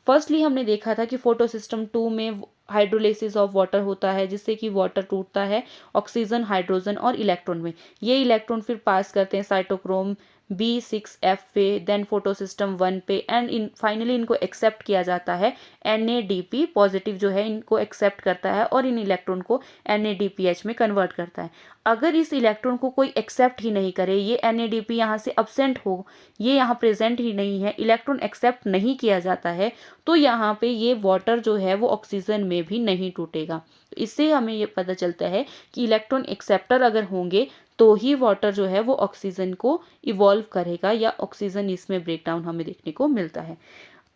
फर्स्टली हमने देखा था कि फोटोसिस्टम 2 में हाइड्रोलिसिस ऑफ वाटर होता है जिससे कि वाटर टूटता है ऑक्सीजन, हाइड्रोजन और इलेक्ट्रॉन में। ये इलेक्ट्रॉन फिर पास करते हैं साइटोक्रोम B6F पे, देन फोटोसिस्टम 1 पे एंड फाइनली इनको एक्सेप्ट किया जाता है। NADP पॉजिटिव जो है इनको एक्सेप्ट करता है और इन इलेक्ट्रॉन को NADPH में कन्वर्ट करता है। अगर इस इलेक्ट्रॉन को कोई एक्सेप्ट ही नहीं करे, ये NADP यहाँ से अब्सेंट हो, ये यहाँ प्रेजेंट ही नहीं है, इलेक्ट्रॉन एक्सेप्ट नहीं किया जाता है, तो यहाँ पे ये वाटर जो है वो ऑक्सीजन में भी नहीं टूटेगा। इससे हमें ये पता चलता है कि इलेक्ट्रॉन एक्सेप्टर अगर होंगे तो ही वाटर जो है वो ऑक्सीजन को इवॉल्व करेगा या ऑक्सीजन इसमें ब्रेकडाउन हमें देखने को मिलता है।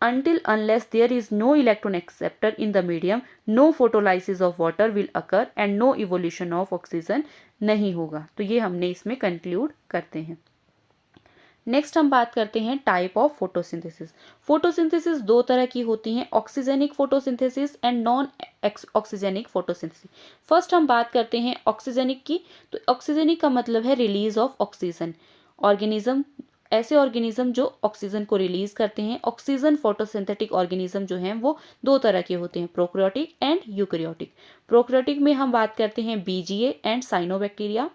Until unless there is no electron acceptor in the medium, no photolysis of water will occur and no evolution of oxygen नहीं होगा। तो ये हमने इसमें कंक्लूड करते हैं। नेक्स्ट हम बात करते हैं टाइप ऑफ फोटोसिंथेसिस। फोटोसिंथेसिस दो तरह की होती हैं, oxygenic photosynthesis and non oxygenic photosynthesis. First हम बात करते हैं ऑक्सीजेनिक की। तो ऑक्सीजेनिक का मतलब है रिलीज ऑफ ऑक्सीजन। ऑर्गेनिज्म, ऐसे ऑर्गेनिज्म जो ऑक्सीजन को रिलीज करते हैं। ऑक्सीजन फोटोसिंथेटिक ऑर्गेनिज्म जो हैं वो दो तरह के होते हैं, प्रोकैरियोटिक एंड यूकैरियोटिक। प्रोकैरियोटिक में हम बात करते हैं BGA and cyanobacteria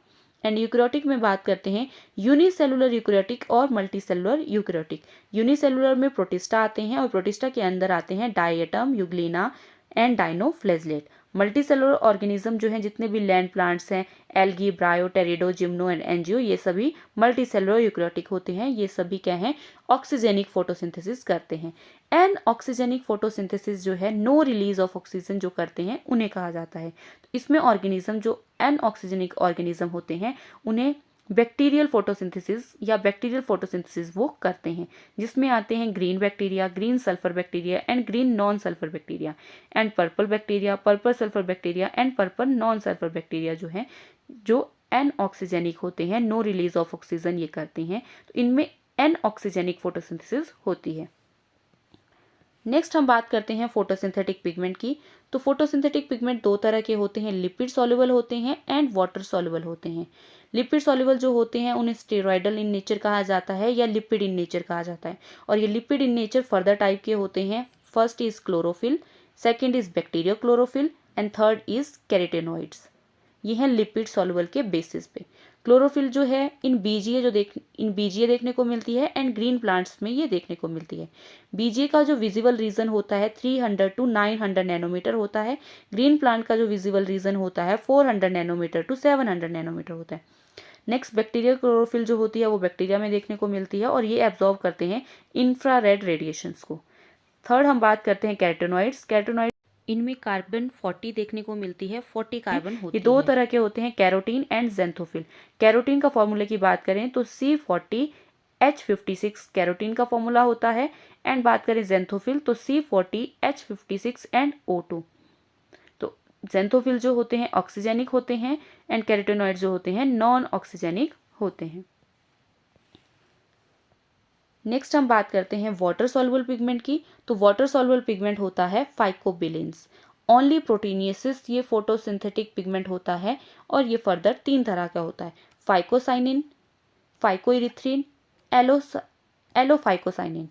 and eukaryotic में बात करते हैं यूनिसेलुलर यूकैरियोटिक और मल्टीसेलुलर यूकैरियोटिक। यूनिसेलुलर में प्रोटिस्टा आते हैं और प्रोटिस्टा के अंदर आते हैं diatom, euglena and dinoflagellate. Multicellular organism जो हैं जितने भी लैंड प्लांट्स हैं, algae, bryo, pterido, gymno and angio, ये सभी मल्टीसेलुलर यूकैरियोटिक होते हैं। ये सभी क्या हैं, ऑक्सीजेनिक फोटोसिंथेसिस करते हैं। एन ऑक्सीजेनिक फोटोसिंथेसिस जो है नो रिलीज ऑफ ऑक्सीजन जो करते हैं उन्हें कहा जाता है। तो इसमें ऑर्गेनिज्म जो एन ऑक्सीजेनिक ऑर्गेनिज्म होते हैं उन्हें बैक्टीरियल फोटोसिंथेसिस या बैक्टीरियल फोटोसिंथेसिस वो करते हैं, जिसमें आते हैं green bacteria, green sulphur bacteria and green non sulphur bacteria and purple bacteria, purple sulphur bacteria and purple non sulphur bacteria जो हैं जो एन ऑक्सीजेनिक होते हैं, नो रिलीज ऑफ ऑक्सीजन ये करते हैं। तो इनमें एन ऑक्सीजेनिक फोटोसिंथेसिस होती है। नेक्स्ट हम बात करते हैं फोटोसिंथेटिक पिगमेंट की। तो फोटोसिंथेटिक पिगमेंट दो तरह के होते हैं, लिपिड सॉल्युबल होते हैं एंड वाटर सॉल्युबल होते हैं। लिपिड सॉल्युबल जो होते हैं उन्हें स्टेरॉयडल इन नेचर कहा जाता है या लिपिड इन नेचर कहा जाता है। और ये lipid in nature further type के होते हैं, first is chlorophyll, second is bacteria chlorophyll and third is carotenoids. ये हैं लिपिड सॉल्युबल के बेसिस पे। क्लोरोफिल जो है इन बीजीए देखने को मिलती है एंड ग्रीन प्लांट्स में ये देखने को मिलती है। बीजीए का जो विजिबल रीजन होता है 300 टू 900 नैनोमीटर होता है। ग्रीन प्लांट का जो विजिबल रीजन होता है 400 नैनोमीटर टू 700 नैनोमीटर होता है। नेक्स्ट बैक्टीरिया क्लोरोफिल जो होती है वो बैक्टीरिया में देखने को मिलती है और ये एब्जॉर्ब करते हैं इंफ्रारेड रेडिएशंस को। थर्ड हम बात करते हैं कैरोटेनॉइड्स। कैरोटेनॉइड इनमें कार्बन 40 देखने को मिलती है, 40 कार्बन होती है। ये दो तरह के होते हैं, कैरोटीन एंड ज़ैंथोफिल। कैरोटीन का फॉर्मूले की बात करें तो C40H56 कैरोटीन का फॉर्मूला होता है एंड बात करें ज़ैंथोफिल तो C40H56 एंड O2। तो ज़ैंथोफिल जो होते हैं ऑक्सीजेनिक होते हैं एंड कैरोटेनॉइड जो होते हैं नॉन ऑक्सीजेनिक होते हैं। नेक्स्ट हम बात करते हैं वाटर सॉल्युबल पिगमेंट की। तो वाटर सॉल्युबल पिगमेंट होता है फाइकोबिलिन्स। ओनली प्रोटीनियसिस ये फोटोसिंथेटिक पिगमेंट होता है और ये फर्दर 3 तरह का होता है, फाइकोसाइनिन, फाइकोइरिथ्रिन, एलोफाइकोसाइनिन।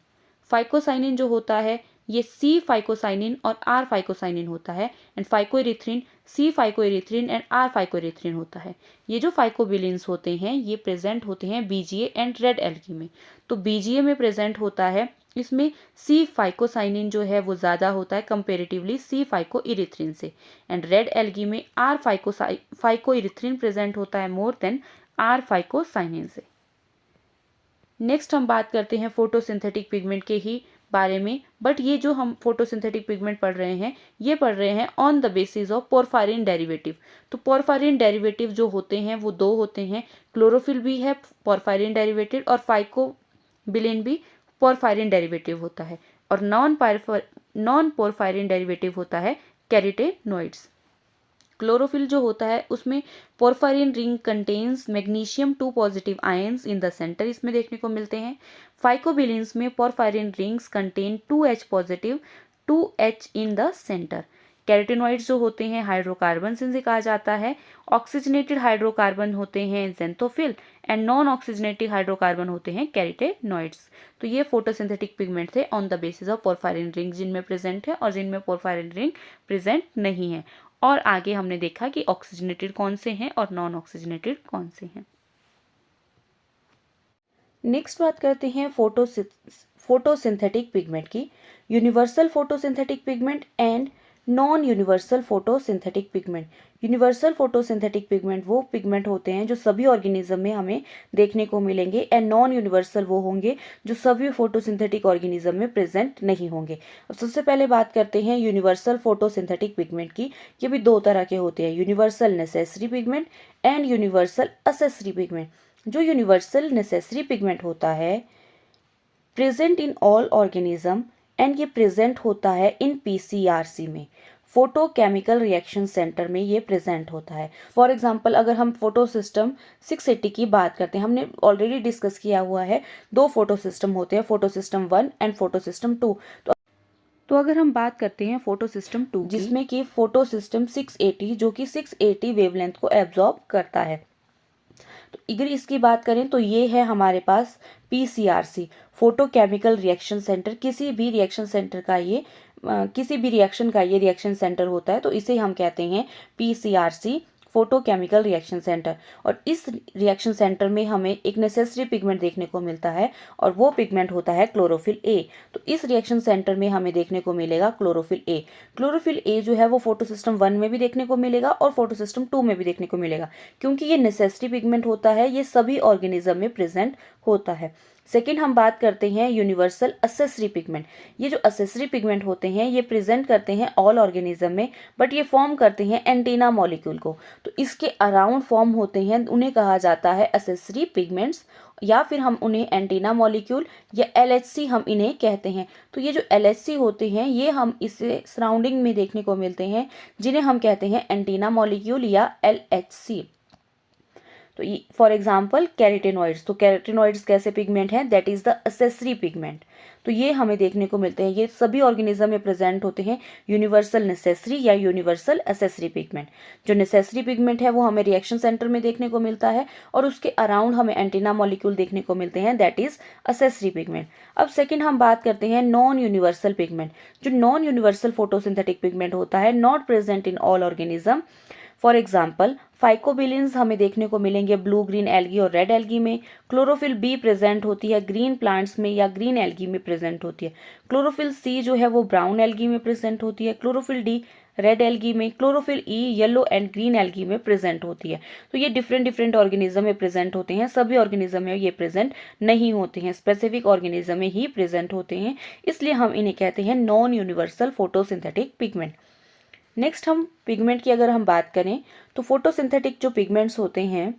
फाइकोसाइनिन जो होता है ये C फाइकोसाइनिन और R फाइकोसाइनिन होता है एंड फाइकोइरिथ्रिन C फाइकोइरिथ्रिन एंड R फाइकोइरिथ्रिन होता है। ये जो फाइकोबिलिन्स होते हैं ये प्रेजेंट होते हैं बीजीए एंड रेड एल्गी में। तो बीजीए में प्रेजेंट होता है, इसमें C फाइकोसाइनिन जो है वो ज़्यादा होता है कंपेरेटिवली C फाइकोइरिथ्रिन से एंड रेड एल्गी में R फाइकोइरिथ्रिन प्रेजेंट होता है मोर देन R फाइकोसाइनिन से। नेक्स्ट हम बात करते हैं फोटोसिंथेटिक पिगमेंट के ही बारे में, बट ये जो हम फोटोसिंथेटिक पिगमेंट पढ़ रहे हैं ये पढ़ रहे हैं on the basis of porphyrin derivative. तो पोरफायरिन डेरिवेटिव जो होते हैं वो 2 होते हैं, क्लोरोफिल भी है पोरफायरिन डेरिवेटिव और फाइकोबिलिन भी पोरफायरिन डेरिवेटिव होता है और नॉन पोरफायरिन डेरिवेटिव होता है कैरोटेनॉइड्स। क्लोरोफिल जो होता है उसमें porphyrin ring contains magnesium 2 positive ions in the centre, इसमें देखने को मिलते हैं। फाइकोबिलिन्स में porphyrin rings contain 2H positive 2H in the centre. Carotenoids जो होते हैं हाइड्रोकार्बन इनसे कहा जाता है। ऑक्सीजनेटेड हाइड्रोकार्बन होते हैं xanthophyll and non oxygenated hydrocarbon होते हैं कैरोटेनॉइड्स। तो ये फोटोसिंथेटिक पिगमेंट थे on the basis of porphyrin ring, जिनमें प्रेजेंट है और जिनमें पोरफायरिन रिंग प्रेजेंट नहीं है। और आगे हमने देखा कि ऑक्सीजनेटेड कौन से हैं और नॉन ऑक्सीजनेटेड कौन से हैं। नेक्स्ट बात करते हैं फोटोसिंथेटिक पिगमेंट की। Universal photosynthetic pigment and non universal photosynthetic pigment. Universal photosynthetic pigment वो पिगमेंट होते हैं जो सभी ऑर्गेनिज्म में हमें देखने को मिलेंगे एंड नॉन यूनिवर्सल वो होंगे जो सभी फोटोसिंथेटिक ऑर्गेनिज्म में प्रेजेंट नहीं होंगे। अब सबसे पहले बात करते हैं यूनिवर्सल फोटोसिंथेटिक पिगमेंट की। ये भी 2 तरह के होते हैं, universal necessary pigment and universal accessory pigment. जो यूनिवर्सल नेसेसरी पिगमेंट होता है present in all organism and ये प्रेजेंट होता है इन पीसीआरसी में, फोटोकेमिकल रिएक्शन सेंटर में ये प्रेजेंट होता है। फॉर एग्जांपल अगर हम फोटो सिस्टम 680 की बात करते हैं, हमने ऑलरेडी डिस्कस किया हुआ है 2 फोटो सिस्टम होते हैं, photo system 1 and photo system 2। तो अगर हम बात करते हैं फोटो सिस्टम 2 जिसमें कि फोटो सिस्टम 680 जो कि 680 वेवलेंथ को एब्जॉर्ब करता है, तो अगर इसकी बात करें तो ये है हमारे पास पीसीआरसी, फोटोकेमिकल रिएक्शन सेंटर। किसी भी रिएक्शन का ये रिएक्शन सेंटर होता है तो इसे हम कहते हैं पीसीआरसी, फोटोकेमिकल रिएक्शन सेंटर। और इस रिएक्शन सेंटर में हमें एक नेसेसरी पिगमेंट देखने को मिलता है और वो पिगमेंट होता है क्लोरोफिल ए। तो इस रिएक्शन सेंटर में हमें देखने को मिलेगा क्लोरोफिल ए। क्लोरोफिल ए जो है वो फोटो सिस्टम 1 में भी देखने को मिलेगा और फोटो सिस्टम 2 में भी देखने को मिलेगा, क्योंकि ये नेसेसरी पिगमेंट होता है, ये सभी ऑर्गेनिज्म में प्रेजेंट होता है। सेकेंड हम बात करते हैं यूनिवर्सल असेसरी पिगमेंट। ये जो असेसरी पिगमेंट होते हैं ये प्रेजेंट करते हैं ऑल ऑर्गेनिज्म में, बट ये फॉर्म करते हैं एंटीना मॉलिक्यूल को। तो इसके अराउंड फॉर्म होते हैं, उन्हें कहा जाता है असेसरी पिगमेंट्स, या फिर हम उन्हें एंटीना मॉलिक्यूल या LHC हम इन्हें कहते हैं। तो ये जो LHC होते हैं ये हम इसे सराउंडिंग में देखने को मिलते हैं, जिन्हें हम कहते हैं एंटीना मॉलिक्यूल या LHC। तो फॉर एग्जांपल कैरोटीनॉइड्स, तो कैरोटीनॉइड्स कैसे पिगमेंट हैं, that is the accessory pigment. तो ये हमें देखने को मिलते हैं, ये सभी ऑर्गेनिज्म में प्रेजेंट होते हैं यूनिवर्सल नेसेसरी या यूनिवर्सल एसेसरी पिगमेंट। जो नेसेसरी पिगमेंट है वो हमें रिएक्शन सेंटर में देखने को मिलता है और उसके अराउंड हमें एंटीना मॉलिक्यूल देखने को मिलते हैं, दैट इज एसेसरी पिगमेंट। अब सेकंड हम बात करते हैं नॉन यूनिवर्सल पिगमेंट। जो नॉन यूनिवर्सल फोटोसिंथेटिक पिगमेंट होता है, not present in all organism. For example phycobilins हमें देखने को मिलेंगे ब्लू ग्रीन एल्गी और रेड एल्गी में। क्लोरोफिल बी प्रेजेंट होती है ग्रीन प्लांट्स में या ग्रीन एल्गी में प्रेजेंट होती है। क्लोरोफिल सी जो है वो ब्राउन एल्गी में प्रेजेंट होती है। क्लोरोफिल डी रेड एल्गी में। Chlorophyll E yellow and green algae में प्रेजेंट होती है। तो ये डिफरेंट डिफरेंट ऑर्गेनिज्म में प्रेजेंट होते हैं, सभी ऑर्गेनिज्म में ये प्रेजेंट नहीं होते हैं, स्पेसिफिक ऑर्गेनिज्म में ही प्रेजेंट होते हैं, इसलिए हम इन्हें कहते हैं non universal photosynthetic pigment. Next हम पिगमेंट की अगर हम बात करें तो फोटोसिंथेटिक जो पिगमेंट्स होते हैं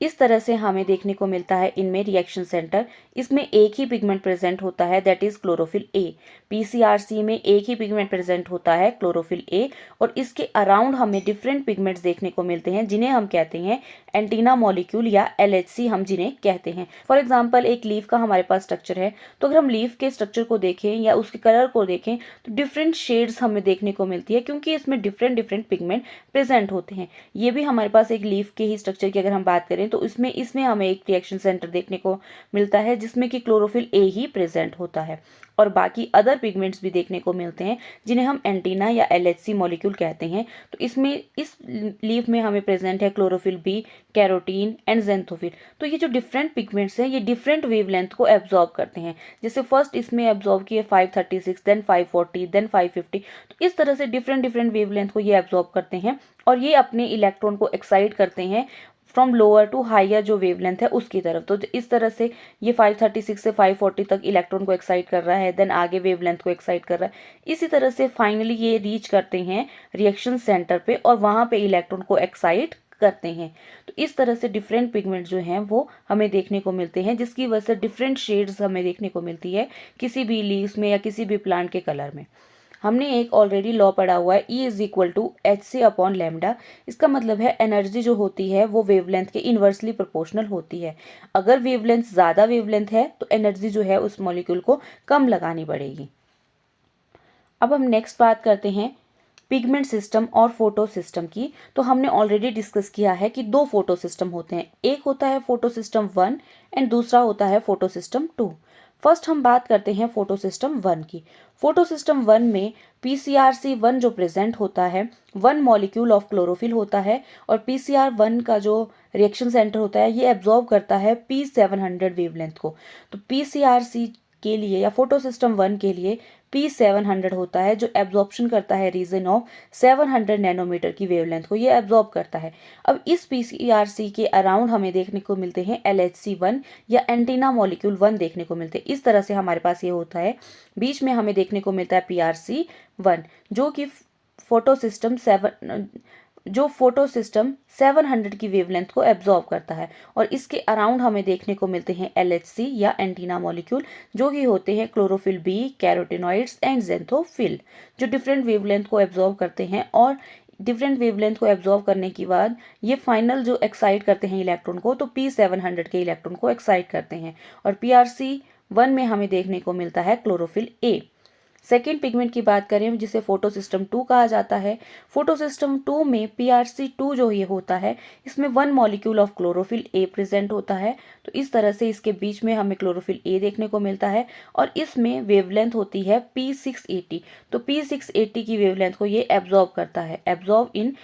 इस तरह से हमें देखने को मिलता है इनमें रिएक्शन सेंटर। इसमें एक ही पिगमेंट प्रेजेंट होता है, दैट इज क्लोरोफिल ए। पीसीआरसी में एक ही पिगमेंट प्रेजेंट होता है, क्लोरोफिल ए, और इसके अराउंड हमें डिफरेंट पिगमेंट्स देखने को मिलते हैं जिन्हें हम कहते हैं एंटीना मॉलिक्यूल या एलएचसी हम जिन्हें कहते हैं। फॉर एग्जाम्पल एक लीफ का हमारे पास स्ट्रक्चर है, तो अगर हम लीफ के स्ट्रक्चर को देखें या उसके कलर को देखें तो डिफरेंट शेड्स हमें देखने को मिलती है क्योंकि इसमें डिफरेंट डिफरेंट पिगमेंट प्रेजेंट होते हैं। ये भी हमारे पास एक लीफ के ही स्ट्रक्चर की अगर हम बात करें तो इसमें हमें एक रिएक्शन सेंटर देखने को मिलता है जिसमें कि क्लोरोफिल ए ही प्रेजेंट होता है और बाकी अदर पिगमेंट्स भी देखने को मिलते हैं जिन्हें हम एंटीना या एलएचसी मॉलिक्यूल कहते हैं। तो इसमें इस लीफ में हमें प्रेजेंट है क्लोरोफिल बी, कैरोटीन एंड ज़ेंथोफिल। तो ये जो डिफरेंट पिगमेंट्स हैं ये डिफरेंट वेवलेंथ को एब्जॉर्ब करते हैं। जैसे फर्स्ट इसमें एब्जॉर्ब किए 536, देन 540, देन 550। तो इस तरह से डिफरेंट डिफरेंट वेवलेंथ को ये एब्जॉर्ब करते हैं और ये अपने इलेक्ट्रॉन को एक्साइट करते हैं फ्रॉम लोअर टू हायर जो वेवलेंथ है उसकी तरफ। तो इस तरह से ये 536 से 540 तक इलेक्ट्रॉन को एक्साइट कर रहा है, देन आगे वेवलेंथ को एक्साइट कर रहा है। इसी तरह से फाइनली ये रीच करते हैं रिएक्शन सेंटर पे और वहां पे इलेक्ट्रॉन को एक्साइट करते हैं। तो इस तरह से डिफरेंट पिगमेंट जो हैं वो हमें देखने को मिलते हैं जिसकी वजह से डिफरेंट शेड्स हमें देखने को मिलती है किसी भी लीव्स में या किसी भी प्लांट के कलर में। हमने एक ऑलरेडी लॉ पढ़ा हुआ है, E = hc/λ। इसका मतलब है एनर्जी जो होती है वो वेवलेंथ के इनवर्सली प्रोपोर्शनल होती है। अगर वेवलेंथ ज़्यादा वेवलेंथ है तो एनर्जी जो है उस मॉलिक्यूल को कम लगानी पड़ेगी। अब हम नेक्स्ट बात करते हैं पिगमेंट सिस्टम और फोटो सिस्टम की। तो हमने ऑलरेडी डिस्कस किया है कि दो फोटो सिस्टम होते हैं, एक होता है फोटो सिस्टम 1 एंड दूसरा होता है फोटो सिस्टम 2। फर्स्ट हम बात करते हैं फोटो सिस्टम 1 की। फोटो सिस्टम 1 में PCrC1 जो प्रेजेंट होता है 1 मॉलिक्यूल ऑफ क्लोरोफिल होता है और PCR1 का जो रिएक्शन सेंटर होता है ये एब्जॉर्ब करता है P700 वेवलेंथ को। तो PCrC के लिए या फोटो सिस्टम 1 के लिए P700 होता है जो एब्जॉर्प्शन करता है रीजन ऑफ 700 नैनोमीटर की वेवलेंथ को ये एब्जॉर्ब करता है। अब इस PCrC के अराउंड हमें देखने को मिलते हैं LHC1 या एंटीना मॉलिक्यूल 1 देखने को मिलते हैं। इस तरह से हमारे पास ये होता है, बीच में हमें देखने को मिलता है PRC1 जो कि फोटो सिस्टम 700 की वेवलेंथ को एब्जॉर्ब करता है और इसके अराउंड हमें देखने को मिलते हैं LHC या एंटीना मॉलिक्यूल जो कि होते हैं क्लोरोफिल बी, कैरोटीनॉइड्स एंड ज़ेंथोफिल, जो डिफरेंट वेवलेंथ को एब्जॉर्ब करते हैं और डिफरेंट वेवलेंथ को एब्जॉर्ब करने के बाद ये फाइनल जो एक्साइट करते हैं इलेक्ट्रॉन को तो P700 के इलेक्ट्रॉन को एक्साइट करते हैं और PRC1 में हमें देखने को मिलता है क्लोरोफिल ए। सेकेंड पिगमेंट की बात करें जिसे फोटो सिस्टम 2 कहा जाता है। फोटो सिस्टम 2 में PRC2 जो ये होता है इसमें 1 molecule of chlorophyll A present होता है। तो इस तरह से इसके बीच में हमें क्लोरोफिल ए देखने को मिलता है और इसमें वेवलेंथ होती है P680। तो P680 की वेवलेंथ को ये एब्जॉर्ब करता है, एब्जॉर्ब इन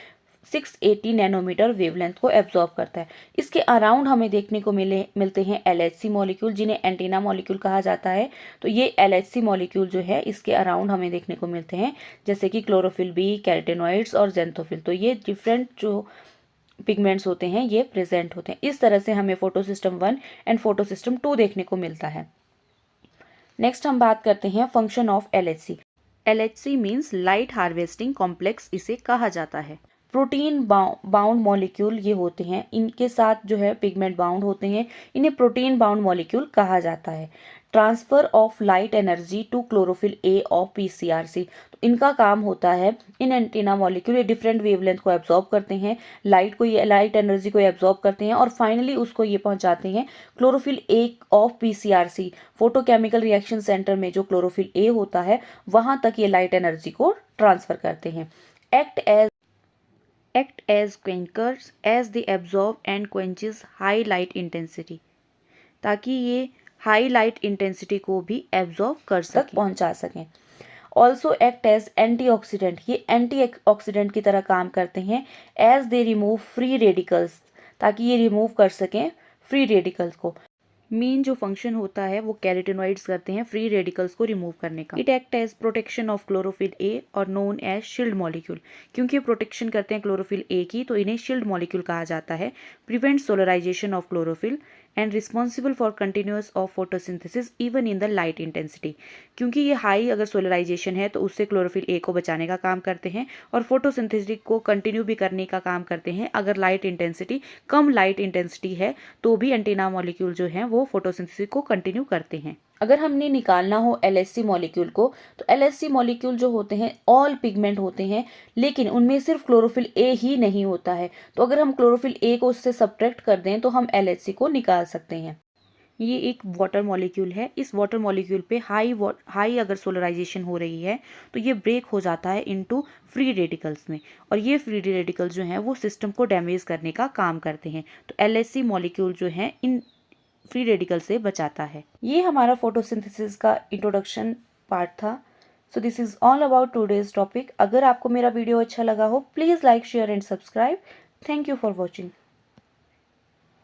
680 नैनोमीटर वेवलेंथ को एब्जॉर्ब करता है। इसके अराउंड हमें देखने को मिलते हैं LHC मॉलिक्यूल जिन्हें एंटीना मॉलिक्यूल कहा जाता है। तो ये LHC मॉलिक्यूल जो है इसके अराउंड हमें देखने को मिलते हैं जैसे कि क्लोरोफिल बी, कैरोटीनॉइड्स और ज़ेंथोफिल। तो ये डिफरेंट जो पिगमेंट्स होते हैं ये प्रेजेंट होते हैं। इस तरह से हमें photo system 1 and photo system 2 देखने को मिलता है। नेक्स्ट हम बात करते हैं function of LHC। LHC means light harvesting complex इसे कहा जाता है। प्रोटीन बाउंड मॉलिक्यूल ये होते हैं, इनके साथ जो है पिगमेंट बाउंड होते हैं, इन्हें प्रोटीन बाउंड मॉलिक्यूल कहा जाता है। Transfer of light energy to chlorophyll A of PCRC. तो इनका काम होता है, इन एंटीना मॉलिक्यूल ये डिफरेंट वेवलेंथ को एब्जॉर्ब करते हैं, लाइट एनर्जी को एब्जॉर्ब करते हैं और फाइनली उसको ये पहुंचाते हैं chlorophyll A of PCRC, photochemical reaction centre में जो क्लोरोफिल ए होता है वहां तक ये लाइट एनर्जी को ट्रांसफर करते हैं। act as quencers as they absorb and quenches high light intensity, ताकि ये हाई लाइट इंटेंसिटी को भी एब्जॉर्ब कर सकें, पहुंचा सकें। ऑल्सो एक्ट एज एंटीऑक्सीडेंट, ये एंटीऑक्सीडेंट की तरह काम करते हैं। As they remove free radicals, ताकि ये रिमूव कर सकें फ्री रेडिकल्स को। मेन जो फंक्शन होता है वो कैरोटीनॉइड्स करते हैं फ्री रेडिकल्स को रिमूव करने का। It act as protection of chlorophyll A और नोन एज शील्ड मॉलिक्यूल, क्योंकि प्रोटेक्शन करते हैं क्लोरोफिल ए की तो इन्हें शील्ड मॉलिक्यूल कहा जाता है। Prevent solarization of chlorophyll and responsible for continuous of photosynthesis even in the light intensity, क्योंकि ये हाई अगर सोलराइजेशन है तो उससे क्लोरोफिल ए को बचाने का काम करते हैं और फोटोसिंथेसिस को कंटिन्यू भी करने का काम करते हैं। अगर कम लाइट इंटेंसिटी है तो भी एंटीना मॉलिक्यूल जो है वो फोटोसिंथेसिस को कंटिन्यू करते हैं। अगर हमने निकालना हो एलएचसी मॉलिक्यूल को, तो एलएचसी मॉलिक्यूल जो होते हैं ऑल पिगमेंट होते हैं, लेकिन उनमें सिर्फ क्लोरोफिल ए ही नहीं होता है। तो अगर हम क्लोरोफिल ए को उससे सब्ट्रैक्ट कर दें तो हम एलएचसी को निकाल सकते हैं। ये एक वाटर मॉलिक्यूल है, इस वाटर मॉलिक्यूल पे हाई अगर सोलराइजेशन हो रही है तो ये ब्रेक हो जाता है इनटू फ्री रेडिकल्स में, और ये फ्री रेडिकल्स जो हैं वो सिस्टम को डैमेज करने का काम करते हैं। तो एलएचसी मॉलिक्यूल जो है इन फ्री रेडिकल से बचाता है। ये हमारा फोटोसिंथेसिस का इंट्रोडक्शन पार्ट था। सो this is all about today's topic. अगर आपको मेरा वीडियो अच्छा लगा हो please like share and subscribe. Thank you for watching.